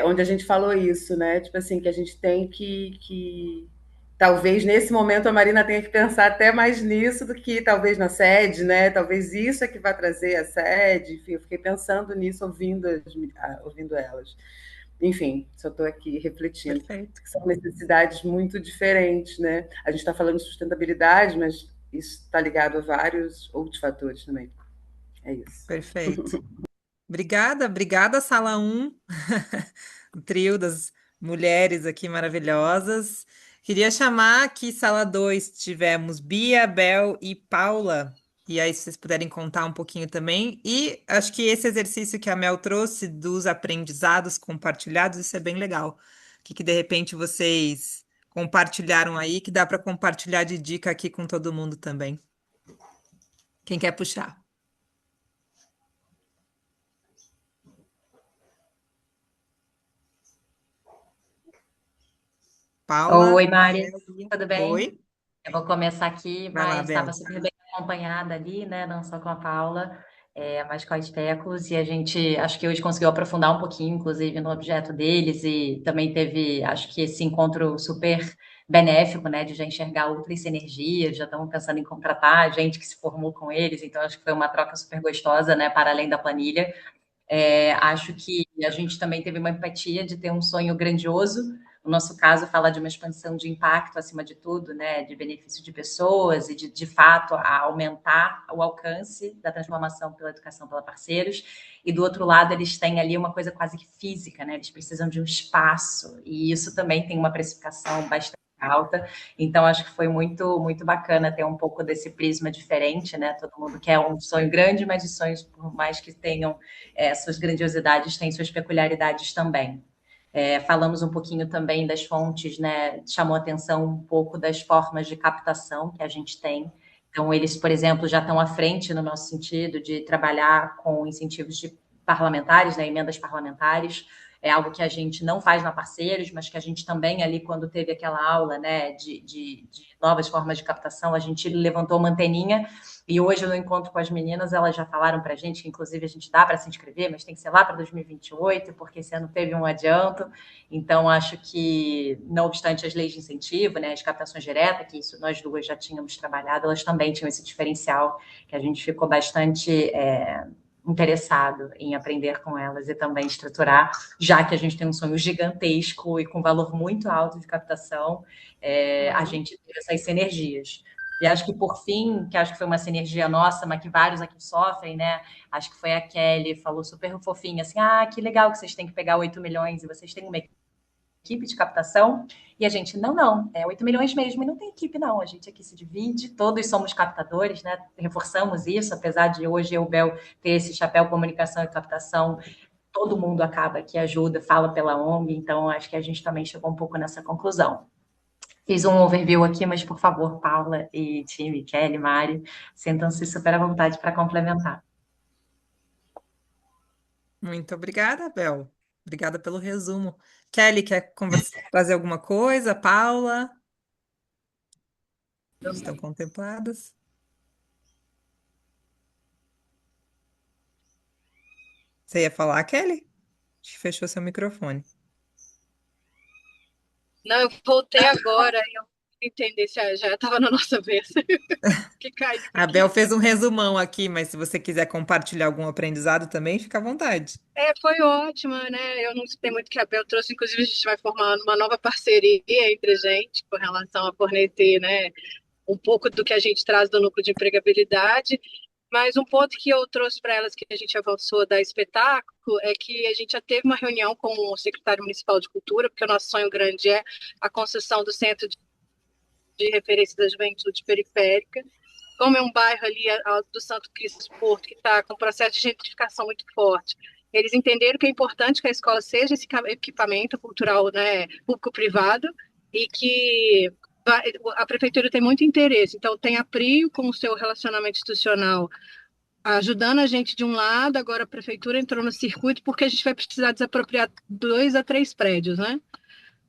onde a gente falou isso, né? Tipo assim, que a gente tem que. Talvez nesse momento a Marina tenha que pensar até mais nisso do que talvez na sede, né? Talvez isso é que vai trazer a sede. Enfim, eu fiquei pensando nisso, ouvindo elas. Enfim, só estou aqui refletindo. Perfeito. São necessidades muito diferentes, né? A gente está falando de sustentabilidade, mas isso está ligado a vários outros fatores também. É isso. Perfeito. Obrigada, Sala 1, o trio das mulheres aqui maravilhosas. Queria chamar aqui, Sala 2, tivemos Bia, Bel e Paula. E aí, se vocês puderem contar um pouquinho também. E acho que esse exercício que a Mel trouxe dos aprendizados compartilhados, isso é bem legal. O que de repente vocês compartilharam aí, que dá para compartilhar de dica aqui com todo mundo também. Quem quer puxar? Paula? Oi, Mari, Bel, Bia. tudo bem? Oi, Eu vou começar aqui, vai lá, mas estava Bel. super bem acompanhada ali, né? Não só com a Paula, mas com a Especos, e a gente acho que hoje conseguiu aprofundar um pouquinho, inclusive, no objeto deles, e também teve, acho que esse encontro super benéfico, né? De já enxergar outras sinergias, já estamos pensando em contratar gente que se formou com eles, então acho que foi uma troca super gostosa, né? Para além da planilha. Acho que a gente também teve uma empatia de ter um sonho grandioso. No nosso caso, fala de uma expansão de impacto acima de tudo, né? De benefício de pessoas e de fato, a aumentar o alcance da transformação pela educação pela parceiros. E do outro lado, eles têm ali uma coisa quase que física, né? Eles precisam de um espaço e isso também tem uma precificação bastante alta. Então, acho que foi muito, muito bacana ter um pouco desse prisma diferente, né? Todo mundo quer um sonho grande, mas os sonhos, por mais que tenham suas grandiosidades, têm suas peculiaridades também. Falamos um pouquinho também das fontes, né? Chamou atenção um pouco das formas de captação que a gente tem. Então, eles, por exemplo, já estão à frente no nosso sentido de trabalhar com incentivos de parlamentares, né? Emendas parlamentares. É algo que a gente não faz na Parceiros, mas que a gente também ali, quando teve aquela aula, né, de novas formas de captação, a gente levantou uma anteninha e hoje no encontro com as meninas, elas já falaram para a gente que, inclusive, a gente dá para se inscrever, mas tem que ser lá para 2028, porque esse ano teve um adianto. Então, acho que, não obstante as leis de incentivo, né, as captações diretas, que isso nós duas já tínhamos trabalhado, elas também tinham esse diferencial, que a gente ficou bastante interessado em aprender com elas e também estruturar, já que a gente tem um sonho gigantesco e com valor muito alto de captação, a gente teve essas sinergias. E acho que, por fim, que acho que foi uma sinergia nossa, mas que vários aqui sofrem, né? Acho que foi a Kelly, falou super fofinha, assim, que legal que vocês têm que pegar 8 milhões e vocês têm uma equipe de captação. E a gente, não, 8 milhões mesmo, e não tem equipe, não. A gente aqui se divide, todos somos captadores, né? Reforçamos isso, apesar de hoje eu, Bel, ter esse chapéu comunicação e captação, todo mundo acaba que ajuda, fala pela ONG, então acho que a gente também chegou um pouco nessa conclusão. Fiz um overview aqui, mas, por favor, Paula e time, Kelly, Mari, sintam-se super à vontade para complementar. Muito obrigada, Bel. Obrigada pelo resumo. Kelly, quer trazer alguma coisa? Paula? Estão contempladas? Você ia falar, Kelly? Acho que fechou seu microfone. Não, eu voltei agora e eu entender se já estava na nossa vez. Que caiu A aqui. Bel fez um resumão aqui, mas se você quiser compartilhar algum aprendizado também, fica à vontade. Foi ótima, né? Eu não sei muito o que a Bel trouxe, inclusive a gente vai formar uma nova parceria entre a gente com relação a fornecer, né, um pouco do que a gente traz do núcleo de empregabilidade. Mas um ponto que eu trouxe para elas que a gente avançou da espetáculo é que a gente já teve uma reunião com o secretário municipal de cultura, porque o nosso sonho grande é a concessão do centro de referência da juventude periférica, como é um bairro ali do Santo Cristo Porto, que está com um processo de gentrificação muito forte, eles entenderam que é importante que a escola seja esse equipamento cultural, né, público-privado, e que a prefeitura tem muito interesse. Então, tem a PRIO com o seu relacionamento institucional ajudando a gente de um lado, agora a prefeitura entrou no circuito porque a gente vai precisar desapropriar 2 a 3 prédios, né?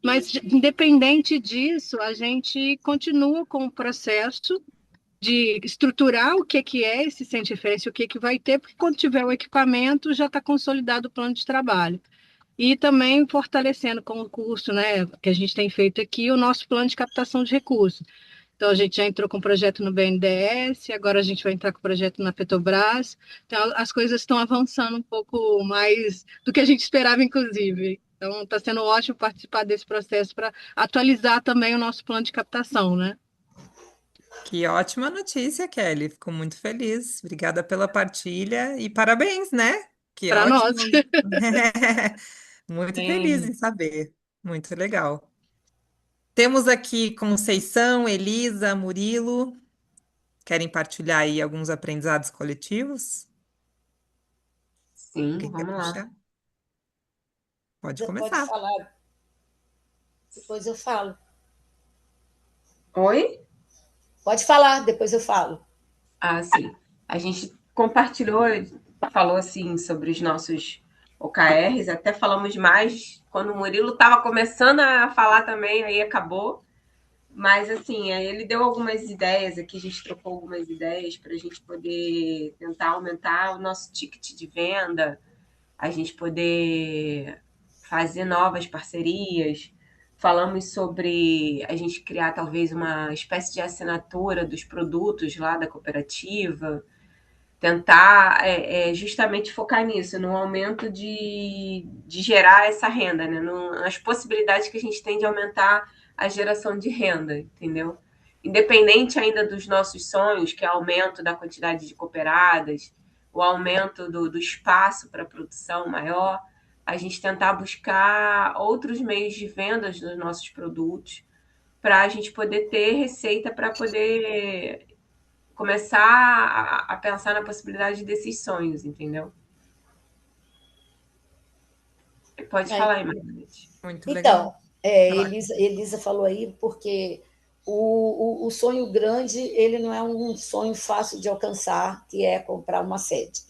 Mas, independente disso, a gente continua com o processo de estruturar o que é esse centro de referência, o que vai ter, porque quando tiver o equipamento já está consolidado o plano de trabalho. E também fortalecendo com o curso, né, que a gente tem feito aqui, o nosso plano de captação de recursos. Então, a gente já entrou com o projeto no BNDES, agora a gente vai entrar com o projeto na Petrobras. Então, as coisas estão avançando um pouco mais do que a gente esperava, inclusive. Então, está sendo ótimo participar desse processo para atualizar também o nosso plano de captação, né? Que ótima notícia, Kelly. Fico muito feliz. Obrigada pela partilha e parabéns, né? Que Para nós. ótimo. Muito feliz em saber. Muito legal. Temos aqui Conceição, Elisa, Murilo. Querem partilhar aí alguns aprendizados coletivos? Sim, Alguém quer vamos lá. puxar? Pode Você pode começar. falar, depois eu falo. Oi? Pode falar, depois eu falo. Ah, sim. A gente compartilhou, falou assim sobre os nossos OKRs, até falamos mais quando o Murilo estava começando a falar também, aí acabou. Mas assim, aí ele deu algumas ideias aqui, a gente trocou algumas ideias para a gente poder tentar aumentar o nosso ticket de venda, a gente poder fazer novas parcerias. Falamos sobre a gente criar talvez uma espécie de assinatura dos produtos lá da cooperativa, tentar justamente focar nisso, no aumento de gerar essa renda, né? Nas possibilidades que a gente tem de aumentar a geração de renda, entendeu? Independente ainda dos nossos sonhos, que é o aumento da quantidade de cooperadas, o aumento do espaço para produção maior, a gente tentar buscar outros meios de vendas dos nossos produtos para a gente poder ter receita para poder começar a pensar na possibilidade desses sonhos, entendeu? Pode falar aí, Margarete. Muito legal. Então, Elisa falou aí, porque o sonho grande, ele não é um sonho fácil de alcançar, que é comprar uma sede.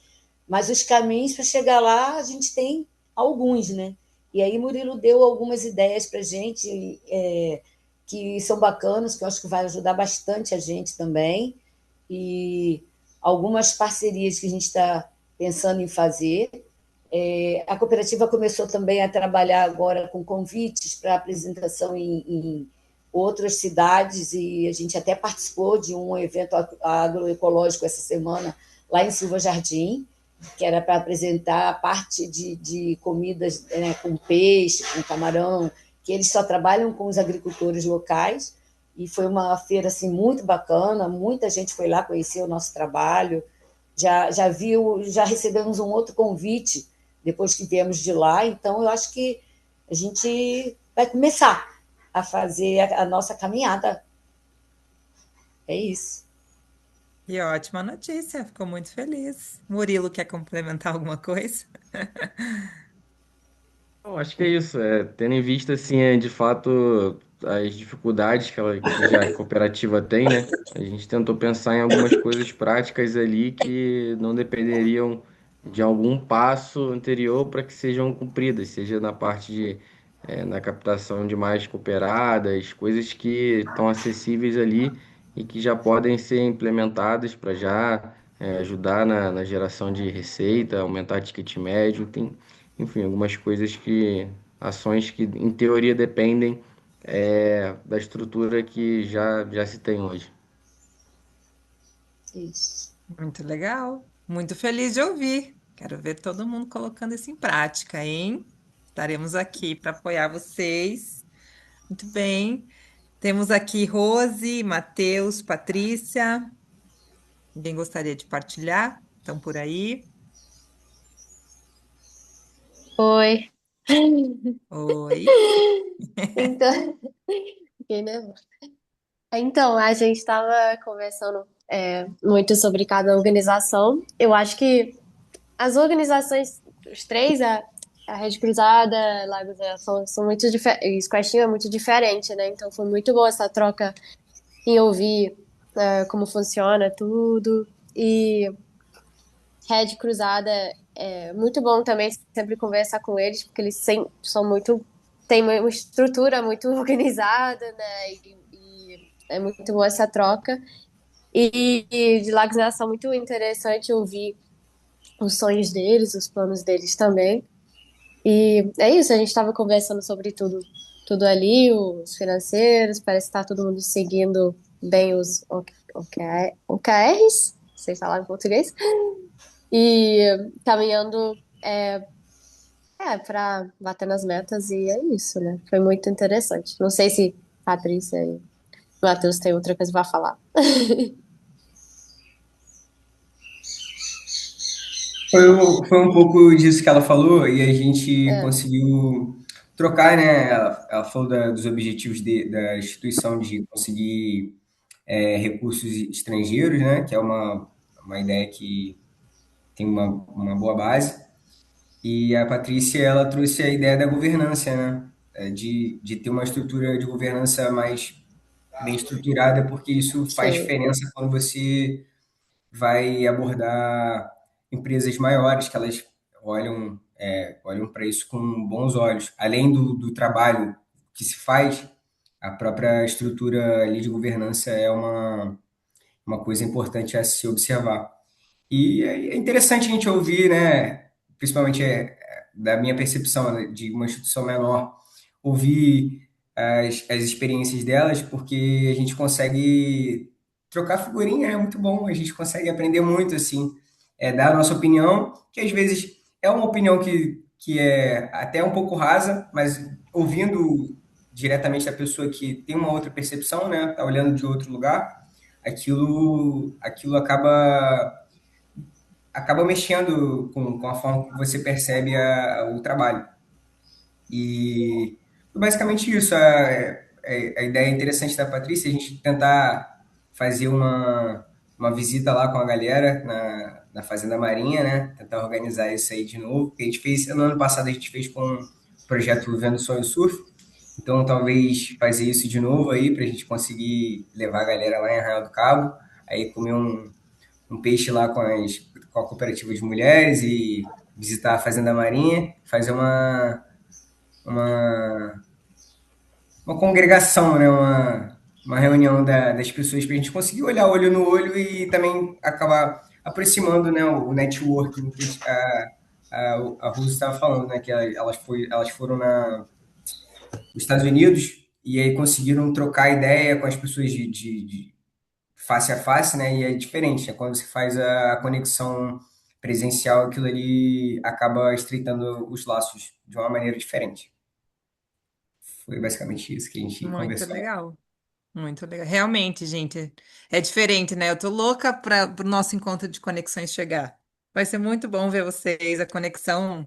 Mas os caminhos para chegar lá, a gente tem alguns, né? E aí Murilo deu algumas ideias para a gente que são bacanas, que eu acho que vai ajudar bastante a gente também, e algumas parcerias que a gente está pensando em fazer. A cooperativa começou também a trabalhar agora com convites para apresentação em outras cidades, e a gente até participou de um evento agroecológico essa semana lá em Silva Jardim, que era para apresentar a parte de comidas, né, com peixe, com camarão, que eles só trabalham com os agricultores locais, e foi uma feira assim, muito bacana, muita gente foi lá conhecer o nosso trabalho, já recebemos um outro convite depois que viemos de lá, então eu acho que a gente vai começar a fazer a nossa caminhada. É isso. Que ótima notícia, ficou muito feliz. Murilo, quer complementar alguma coisa? Eu acho que é isso, tendo em vista, assim, de fato, as dificuldades que já a cooperativa tem, né? A gente tentou pensar em algumas coisas práticas ali que não dependeriam de algum passo anterior para que sejam cumpridas, seja na parte na captação de mais cooperadas, coisas que estão acessíveis ali e que já podem ser implementadas para já ajudar na geração de receita, aumentar ticket médio, enfim, algumas coisas ações que em teoria dependem da estrutura que já se tem hoje. Isso. Muito legal. Muito feliz de ouvir. Quero ver todo mundo colocando isso em prática, hein? Estaremos aqui para apoiar vocês. Muito bem. Temos aqui Rose, Matheus, Patrícia. Ninguém gostaria de partilhar? Estão por aí? Oi. Oi. Então, fiquei nervosa. Então, a gente estava conversando muito sobre cada organização. Eu acho que as organizações, os três, a Rede Cruzada, Lagos são muito diferentes. Squashinho é muito diferente, né? Então foi muito bom essa troca em ouvir como funciona tudo. E Rede Cruzada é muito bom também sempre conversar com eles, porque eles são muito. Têm uma estrutura muito organizada, né? E é muito boa essa troca. E de Lagos muito interessante ouvir os sonhos deles, os planos deles também. E é isso, a gente estava conversando sobre tudo ali, os financeiros, parece que está todo mundo seguindo bem os OKRs, sem falar em português, e caminhando para bater nas metas, e é isso, né? Foi muito interessante. Não sei se Patrícia e Matheus têm outra coisa para falar. Foi um pouco disso que ela falou e a gente conseguiu trocar, né? Ela falou dos objetivos da instituição de conseguir recursos estrangeiros, né? Que é uma ideia que tem uma boa base. E a Patrícia, ela trouxe a ideia da governança, né? De ter uma estrutura de governança mais bem estruturada, porque isso faz Sim. diferença quando você vai abordar empresas maiores, que elas olham para isso com bons olhos. Além do trabalho que se faz, a própria estrutura ali de governança é uma coisa importante a se observar. E é interessante a gente ouvir, né, principalmente da minha percepção, né, de uma instituição menor, ouvir as experiências delas, porque a gente consegue trocar figurinha, é muito bom, a gente consegue aprender muito, assim, dar a nossa opinião, que às vezes é uma opinião que é até um pouco rasa, mas ouvindo diretamente da pessoa que tem uma outra percepção, né, tá olhando de outro lugar, aquilo acaba mexendo com a forma que você percebe o trabalho. E basicamente isso. A ideia interessante da Patrícia é a gente tentar fazer uma visita lá com a galera na Fazenda Marinha, né? Tentar organizar isso aí de novo. Que a gente fez, no ano passado a gente fez com o projeto Vendo Sonho Surf. Então talvez fazer isso de novo aí para a gente conseguir levar a galera lá em Arraial do Cabo, aí comer um peixe lá com a cooperativa de mulheres e visitar a Fazenda Marinha, fazer uma, uma congregação, né? Uma reunião das pessoas para a gente conseguir olhar olho no olho e também acabar aproximando, né, o networking que a Rose estava falando, né? Que elas foram nos Estados Unidos e aí conseguiram trocar ideia com as pessoas de face a face, né? E é diferente, é quando você faz a conexão presencial, aquilo ali acaba estreitando os laços de uma maneira diferente. Foi basicamente isso que a gente Muito conversou. legal. Muito legal. Realmente, gente, é diferente, né? Eu tô louca para o nosso encontro de conexões chegar. Vai ser muito bom ver vocês, a conexão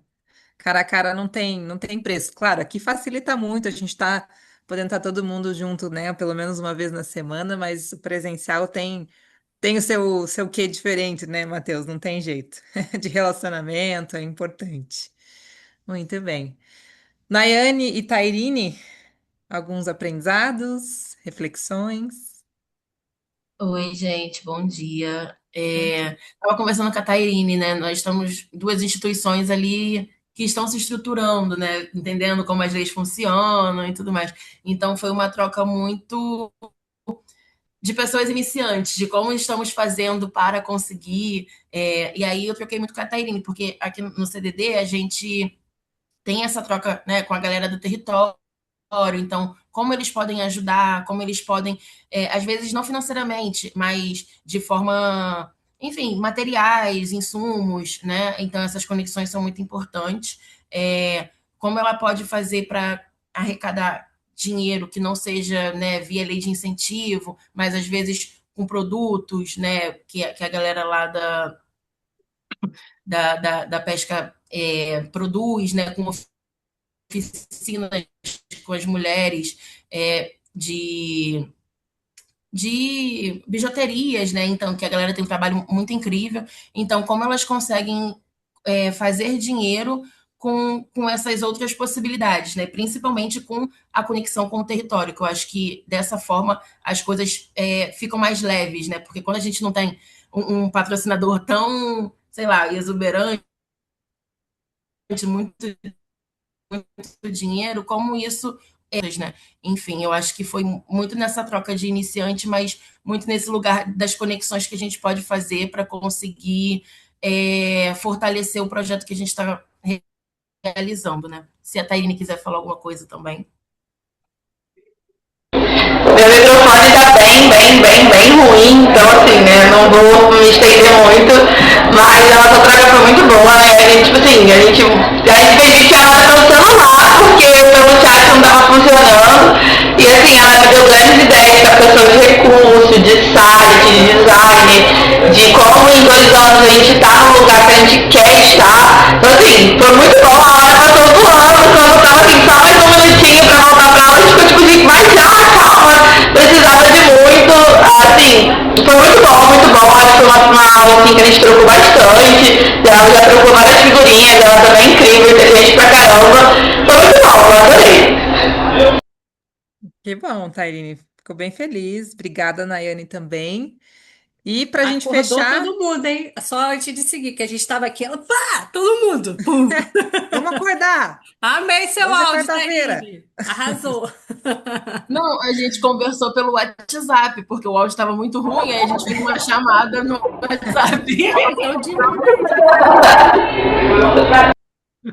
cara a cara não tem preço. Claro, aqui facilita muito, a gente tá podendo estar todo mundo junto, né? Pelo menos uma vez na semana, mas o presencial tem o seu quê diferente, né, Matheus? Não tem jeito. De relacionamento, é importante. Muito bem. Nayane e Tairine, alguns aprendizados, reflexões? Oi, gente, bom dia. Bom dia. Estava conversando com a Tairine, né? Nós estamos duas instituições ali que estão se estruturando, né? Entendendo como as leis funcionam e tudo mais. Então, foi uma troca muito de pessoas iniciantes, de como estamos fazendo para conseguir. E aí eu troquei muito com a Tairine, porque aqui no CDD a gente tem essa troca, né, com a galera do território. Então, como eles podem ajudar, como eles podem, às vezes não financeiramente, mas de forma, enfim, materiais, insumos, né? Então, essas conexões são muito importantes. Como ela pode fazer para arrecadar dinheiro que não seja, né, via lei de incentivo, mas às vezes com produtos, né, que a galera lá da pesca produz, né, com oficinas com as mulheres de de bijuterias, né? Então, que a galera tem um trabalho muito incrível. Então, como elas conseguem fazer dinheiro com essas outras possibilidades, né? Principalmente com a conexão com o território, que eu acho que dessa forma as coisas ficam mais leves, né? Porque quando a gente não tem um patrocinador tão, sei lá, exuberante, muito, muito dinheiro, como isso né? Enfim, eu acho que foi muito nessa troca de iniciante, mas muito nesse lugar das conexões que a gente pode fazer para conseguir fortalecer o projeto que a gente está realizando, né? Se a Tairine quiser falar alguma coisa também. Meu microfone tá bem ruim, então assim, né, não vou me estender muito, mas a nossa troca foi muito boa, né, a gente fez isso que ela tá pelo celular, porque pelo chat não tava funcionando, e assim, ela me deu grandes ideias de captação de recursos, de site, de design, de como em 2 anos a gente tá no lugar que a gente quer estar, então assim, foi muito bom, a hora passou voando, quando tava assim, só mais um minutinho pra voltar pra aula, a gente ficou tipo, mas já, calma, precisava de muito, assim, foi muito bom, acho que foi uma aula assim, que a gente trocou bastante, ela já trocou várias figurinhas, ela também é incrível, inteligente pra caramba, foi muito bom, eu adorei. Que bom, Tairine. Ficou bem feliz. Obrigada, Nayane, também. E para a gente Acordou fechar, todo mundo, hein? Só antes de seguir, que a gente estava aqui, ela, pá, todo mundo. Pum. vamos acordar. Amei seu Hoje é áudio, quarta-feira. Tairine. Arrasou. Não, a gente conversou pelo WhatsApp, porque o áudio estava muito ruim, aí a gente fez uma chamada no WhatsApp. Então,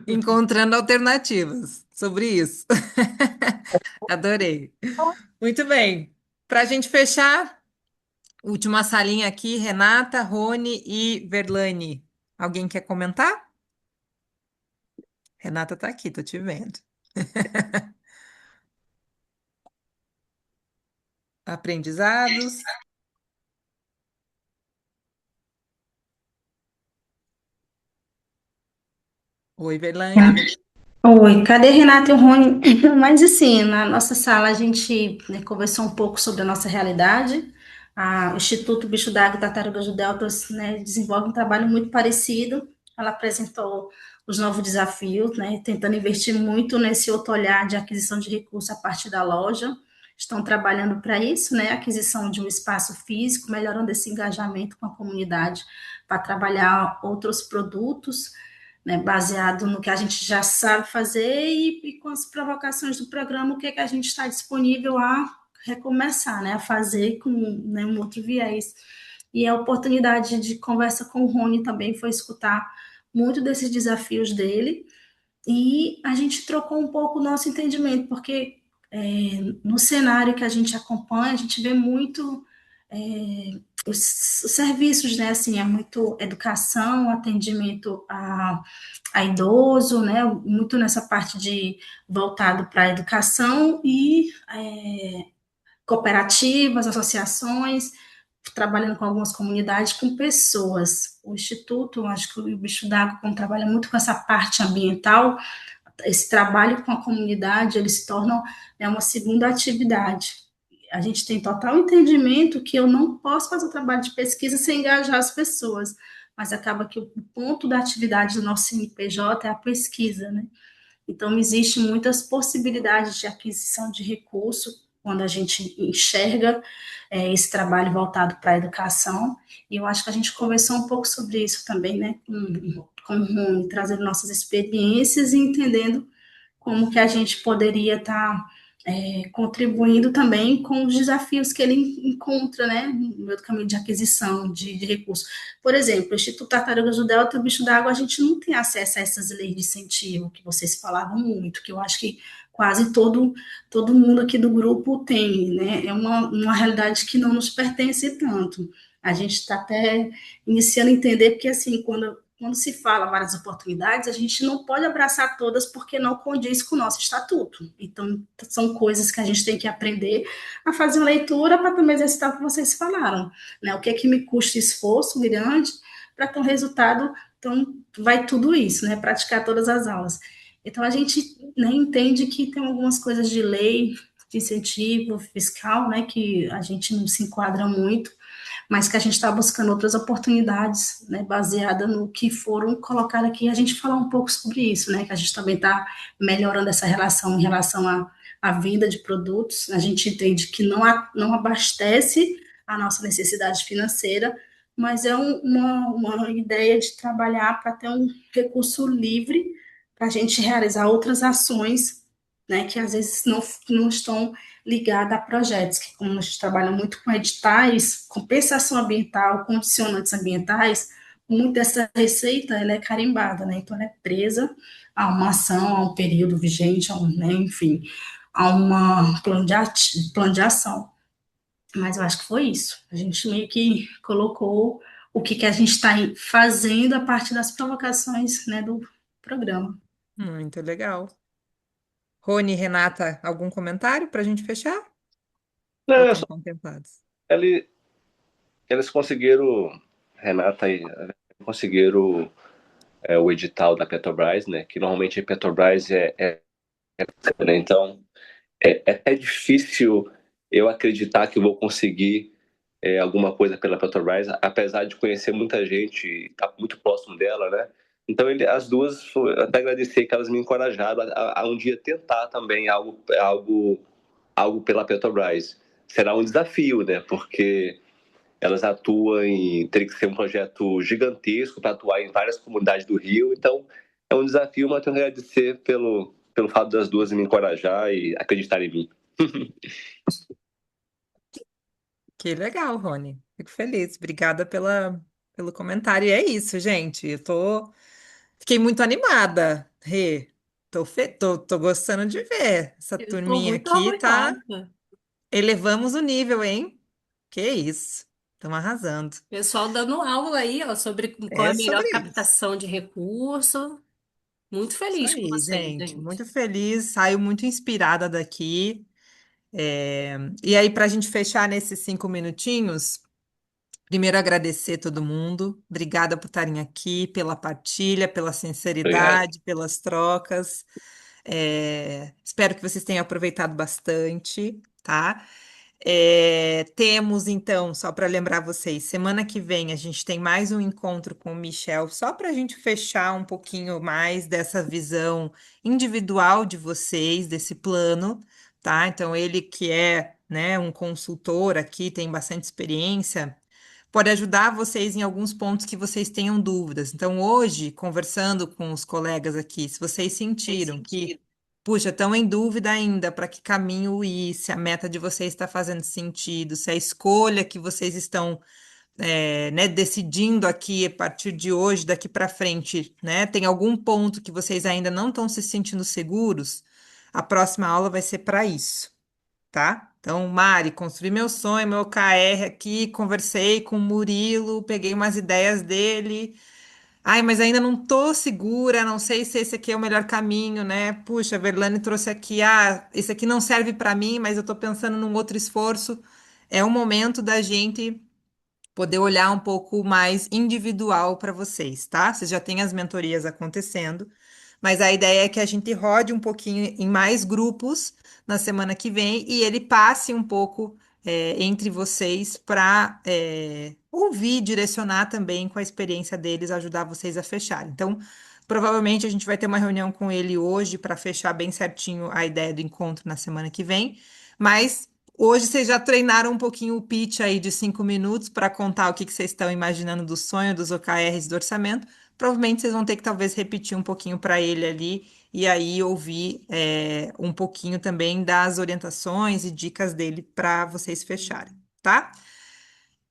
Encontrando alternativas sobre isso. Adorei. Muito bem. Para a gente fechar, última salinha aqui, Renata, Rony e Verlane. Alguém quer comentar? Renata está aqui, tô te vendo. Aprendizados. Oi, Verlane. Oi, cadê Renata e o Rony? Mas assim, na nossa sala a gente, né, conversou um pouco sobre a nossa realidade. O Instituto Bicho d'Água e Tartarugas do Delta, né, desenvolve um trabalho muito parecido. Ela apresentou os novos desafios, né, tentando investir muito nesse outro olhar de aquisição de recursos a partir da loja. Estão trabalhando para isso, né, aquisição de um espaço físico, melhorando esse engajamento com a comunidade para trabalhar outros produtos, né, baseado no que a gente já sabe fazer e com as provocações do programa, o que é que a gente está disponível a recomeçar, né, a fazer com, né, um outro viés. E a oportunidade de conversa com o Rony também foi escutar muito desses desafios dele, e a gente trocou um pouco o nosso entendimento, porque no cenário que a gente acompanha, a gente vê muito os serviços, né, assim, é muito educação, atendimento a idoso, né, muito nessa parte de voltado para a educação e cooperativas, associações, trabalhando com algumas comunidades, com pessoas. O Instituto, acho que o Bicho d'Água, como trabalha muito com essa parte ambiental, esse trabalho com a comunidade, ele se torna, né, uma segunda atividade. A gente tem total entendimento que eu não posso fazer o trabalho de pesquisa sem engajar as pessoas, mas acaba que o ponto da atividade do nosso CNPJ é a pesquisa, né? Então, existem muitas possibilidades de aquisição de recurso quando a gente enxerga esse trabalho voltado para a educação, e eu acho que a gente conversou um pouco sobre isso também, né, com o Rony, trazendo nossas experiências e entendendo como que a gente poderia estar contribuindo também com os desafios que ele encontra, né, no meio do caminho de aquisição de recursos. Por exemplo, o Instituto Tartarugas do Delta e o Bicho d'Água, a gente não tem acesso a essas leis de incentivo que vocês falavam muito, que eu acho que quase todo mundo aqui do grupo tem, né, é uma realidade que não nos pertence tanto. A gente está até iniciando a entender, porque assim, quando se fala várias oportunidades, a gente não pode abraçar todas porque não condiz com o nosso estatuto. Então, são coisas que a gente tem que aprender a fazer uma leitura para também exercitar o que vocês falaram, né? O que é que me custa esforço grande para ter um resultado, então vai tudo isso, né? Praticar todas as aulas. Então, a gente, né, entende que tem algumas coisas de lei de incentivo fiscal, né, que a gente não se enquadra muito, mas que a gente está buscando outras oportunidades, né, baseada no que foram colocadas aqui, a gente falar um pouco sobre isso, né, que a gente também está melhorando essa relação em relação à venda de produtos, a gente entende que não abastece a nossa necessidade financeira, mas é uma ideia de trabalhar para ter um recurso livre para a gente realizar outras ações, né, que às vezes não estão ligadas a projetos, que como a gente trabalha muito com editais, compensação ambiental, condicionantes ambientais, muito dessa receita ela é carimbada, né, então ela é presa a uma ação, a um período vigente, né, enfim, a uma plano de ação. Mas eu acho que foi isso. A gente meio que colocou o que a gente está fazendo a partir das provocações, né, do programa. Muito legal. Rony, Renata, algum comentário para a gente fechar? Não, Ou é estão só, contemplados? eles conseguiram, Renata, conseguiram o edital da Petrobras, né? Que normalmente a Petrobras né? Então, é difícil eu acreditar que eu vou conseguir alguma coisa pela Petrobras, apesar de conhecer muita gente e estar muito próximo dela, né? Então, as duas, eu até agradecer que elas me encorajaram a um dia tentar também algo pela Petrobras. Será um desafio, né? Porque elas atuam teria que ser um projeto gigantesco para atuar em várias comunidades do Rio. Então, é um desafio, mas tenho que agradecer pelo fato das duas me encorajar e acreditar em mim. Que legal, Rony. Fico feliz. Obrigada pelo comentário. E é isso, gente. Fiquei muito animada, Rê. Tô gostando de ver. Essa Eu estou turminha muito aqui tá. orgulhosa. Elevamos o nível, hein? Que isso. Estamos arrasando. Pessoal dando aula aí, ó, sobre qual é É a melhor sobre isso. captação de recurso. Muito Isso feliz com aí, vocês, gente. gente. Muito feliz. Saio muito inspirada daqui. E aí, para a gente fechar nesses 5 minutinhos. Primeiro, agradecer todo mundo. Obrigada por estarem aqui, pela partilha, pela Obrigado. sinceridade, pelas trocas. Espero que vocês tenham aproveitado bastante, tá? Temos, então, só para lembrar vocês, semana que vem a gente tem mais um encontro com o Michel, só para a gente fechar um pouquinho mais dessa visão individual de vocês, desse plano, tá? Então, ele que é, né, um consultor aqui, tem bastante experiência pode ajudar vocês em alguns pontos que vocês tenham dúvidas. Então, hoje, conversando com os colegas aqui, se vocês sentiram que, puxa, estão em dúvida ainda para que caminho ir, se a meta de vocês está fazendo sentido, se a escolha que vocês estão né, decidindo aqui a partir de hoje, daqui para frente, né, tem algum ponto que vocês ainda não estão se sentindo seguros, a próxima aula vai ser para isso, tá? Então, Mari, construí meu sonho, meu OKR aqui, conversei com o Murilo, peguei umas ideias dele. Ai, mas ainda não tô segura, não sei se esse aqui é o melhor caminho, né? Puxa, a Verlane trouxe aqui, esse aqui não serve para mim, mas eu tô pensando num outro esforço. É o momento da gente poder olhar um pouco mais individual para vocês, tá? Vocês já têm as mentorias acontecendo, mas a ideia é que a gente rode um pouquinho em mais grupos na semana que vem e ele passe um pouco entre vocês para ouvir, direcionar também com a experiência deles, ajudar vocês a fechar. Então, provavelmente a gente vai ter uma reunião com ele hoje para fechar bem certinho a ideia do encontro na semana que vem, mas hoje vocês já treinaram um pouquinho o pitch aí de 5 minutos para contar o que vocês estão imaginando do sonho, dos OKRs, do orçamento. Provavelmente vocês vão ter que talvez repetir um pouquinho para ele ali e aí ouvir um pouquinho também das orientações e dicas dele para vocês fecharem, tá?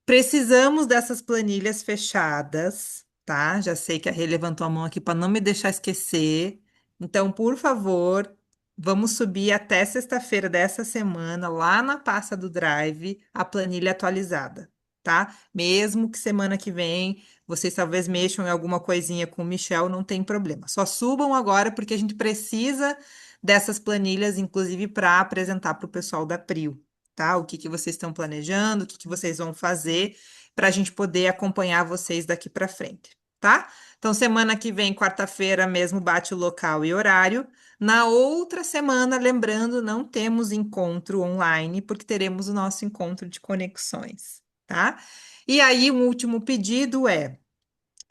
Precisamos dessas planilhas fechadas, tá? Já sei que a Rê levantou a mão aqui para não me deixar esquecer. Então, por favor, vamos subir até sexta-feira dessa semana, lá na pasta do Drive, a planilha atualizada, tá? Mesmo que semana que vem vocês talvez mexam em alguma coisinha com o Michel, não tem problema. Só subam agora, porque a gente precisa dessas planilhas, inclusive, para apresentar para o pessoal da Prio, tá? O que vocês estão planejando, o que vocês vão fazer, para a gente poder acompanhar vocês daqui para frente, tá? Então, semana que vem, quarta-feira mesmo, bate o local e horário. Na outra semana, lembrando, não temos encontro online, porque teremos o nosso encontro de conexões, tá? E aí, um último pedido é: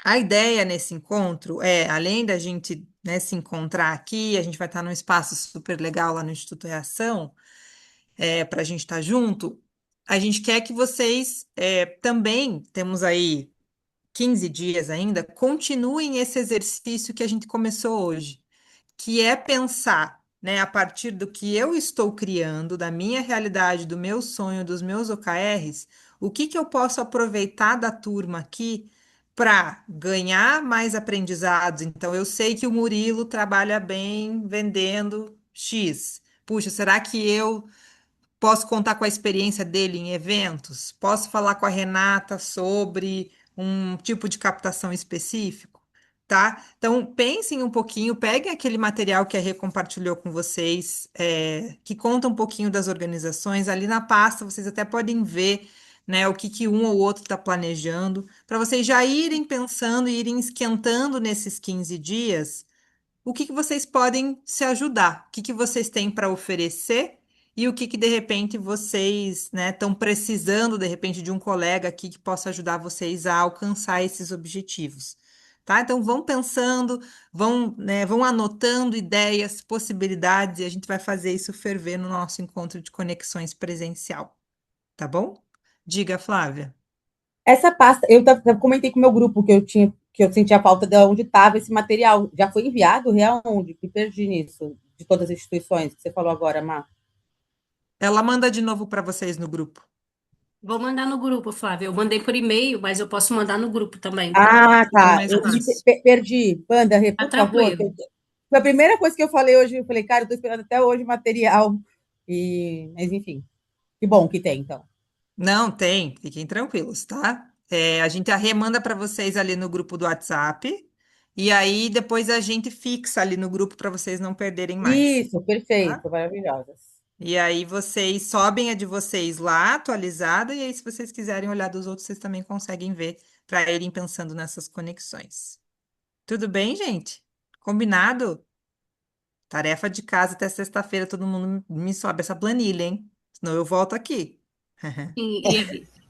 a ideia nesse encontro é, além da gente, né, se encontrar aqui, a gente vai estar num espaço super legal lá no Instituto Reação, para a gente estar junto. A gente quer que vocês também, temos aí 15 dias ainda, continuem esse exercício que a gente começou hoje, que é pensar, né, a partir do que eu estou criando, da minha realidade, do meu sonho, dos meus OKRs, o que que eu posso aproveitar da turma aqui para ganhar mais aprendizados. Então, eu sei que o Murilo trabalha bem vendendo X. Puxa, será que eu posso contar com a experiência dele em eventos? Posso falar com a Renata sobre um tipo de captação específico? Tá? Então, pensem um pouquinho, peguem aquele material que a Rê compartilhou com vocês, que conta um pouquinho das organizações. Ali na pasta, vocês até podem ver, né, o que, que um ou outro está planejando, para vocês já irem pensando e irem esquentando nesses 15 dias o que que vocês podem se ajudar, o que que vocês têm para oferecer e o que que de repente vocês, né, estão precisando de repente de um colega aqui que possa ajudar vocês a alcançar esses objetivos, tá? Então vão pensando, vão, né, vão anotando ideias, possibilidades e a gente vai fazer isso ferver no nosso encontro de conexões presencial, tá bom? Diga, Flávia. Essa pasta, eu comentei com o meu grupo que eu sentia falta de onde estava esse material. Já foi enviado? Reaonde? Me perdi nisso, de todas as instituições que você falou agora, Má. Ela manda de novo para vocês no grupo. Vou mandar no grupo, Flávia. Eu mandei por e-mail, mas eu posso mandar no grupo também. Ah, tá. mais Eu fácil. perdi. Banda, Rê, Tá por favor. tranquilo. Foi a primeira coisa que eu falei hoje. Eu falei, cara, eu tô esperando até hoje o material. Mas, enfim, que bom que tem, então. Não, tem, fiquem tranquilos, tá? A gente remanda para vocês ali no grupo do WhatsApp, e aí depois a gente fixa ali no grupo para vocês não perderem mais, Isso, tá? perfeito, maravilhosas. E aí vocês sobem a de vocês lá, atualizada, e aí se vocês quiserem olhar dos outros, vocês também conseguem ver para irem pensando nessas conexões. Tudo bem, gente? Combinado? Tarefa de casa até sexta-feira, todo mundo me sobe essa planilha, hein? Senão eu volto aqui.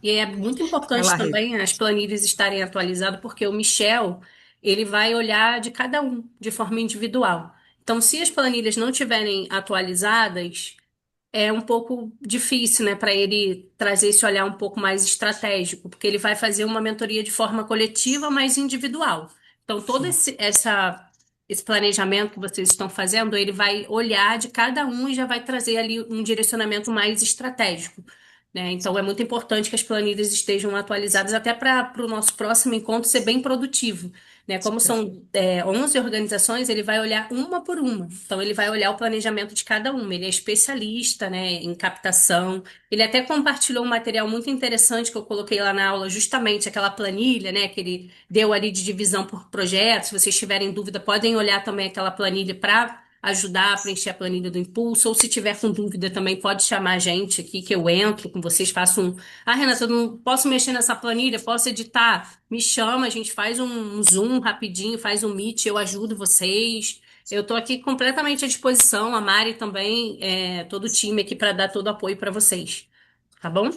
E é muito Vai importante lá, Rê. também as planilhas estarem atualizadas, porque o Michel, ele vai olhar de cada um, de forma individual. Então, se as planilhas não estiverem atualizadas, é um pouco difícil, né, para ele trazer esse olhar um pouco mais estratégico, porque ele vai fazer uma mentoria de forma coletiva, mas individual. Então, todo esse planejamento que vocês estão fazendo, ele vai olhar de cada um e já vai trazer ali um direcionamento mais estratégico, né? Então, é muito importante que as planilhas estejam atualizadas até para o nosso próximo encontro ser bem produtivo, né? Como são 11 organizações, ele vai olhar uma por uma. Então, ele vai olhar o planejamento de cada uma. Ele é especialista, né, em captação. Ele até compartilhou um material muito interessante que eu coloquei lá na aula, justamente aquela planilha, né, que ele deu ali de divisão por projetos. Se vocês tiverem dúvida, podem olhar também aquela planilha para ajudar a preencher a planilha do Impulso, ou se tiver com dúvida também pode chamar a gente aqui, que eu entro com vocês, faço um... Ah, Renata, eu não posso mexer nessa planilha, posso editar? Me chama, a gente faz um Zoom rapidinho, faz um Meet, eu ajudo vocês. Eu estou aqui completamente à disposição, a Mari também, todo o time aqui para dar todo o apoio para vocês. Tá bom?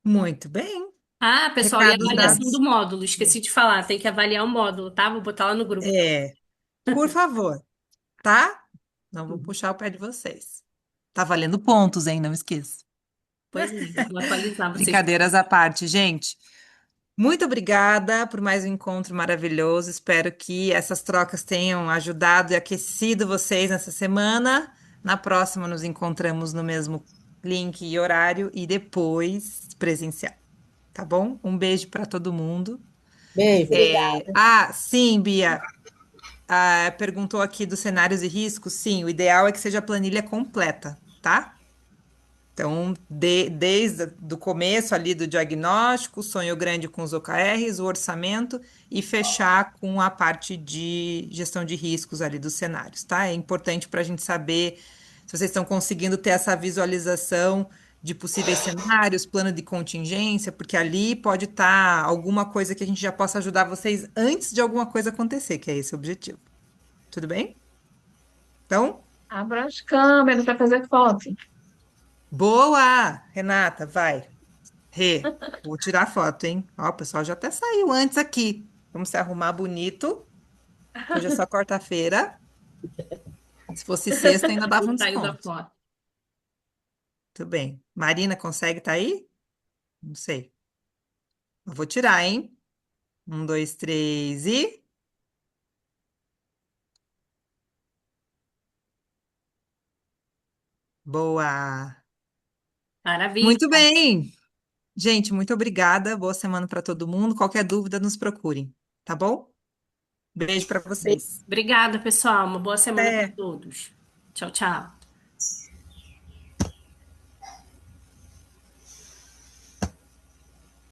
Muito bem. Ah, pessoal, e a Recados avaliação dados. do módulo, esqueci de falar, tem que avaliar o módulo, tá? Vou botar lá no grupo. Por favor, tá? Não vou puxar o pé de vocês. Tá valendo pontos, hein? Não esqueça. Pois é, vou atualizar vocês. Brincadeiras à parte, gente. Muito obrigada por mais um encontro maravilhoso. Espero que essas trocas tenham ajudado e aquecido vocês nessa semana. Na próxima, nos encontramos no mesmo link e horário e depois presencial. Tá bom? Um beijo para todo mundo. Beijo. Sim, Bia. Perguntou aqui dos cenários e riscos. Sim, o ideal é que seja a planilha completa, tá? Então, desde o começo ali do diagnóstico, sonho grande com os OKRs, o orçamento e fechar com a parte de gestão de riscos ali dos cenários, tá? É importante para a gente saber se vocês estão conseguindo ter essa visualização de possíveis cenários, plano de contingência, porque ali pode estar alguma coisa que a gente já possa ajudar vocês antes de alguma coisa acontecer, que é esse o objetivo. Tudo bem? Então, Abra as câmeras para fazer foto. boa! Renata, vai. Rê, vou tirar foto, hein? Ó, o pessoal já até saiu antes aqui. Vamos se arrumar bonito. Hoje é só quarta-feira. Se fosse sexta, ainda dava um Saiu da desconto. foto. Tudo bem. Marina, consegue estar aí? Não sei. Eu vou tirar, hein? 1, 2, 3 e. Boa! Maravilha. Muito bem! Gente, muito obrigada. Boa semana para todo mundo. Qualquer dúvida, nos procurem, tá bom? Beijo para vocês. Obrigada, pessoal. Uma boa semana para Até. todos. Tchau, tchau.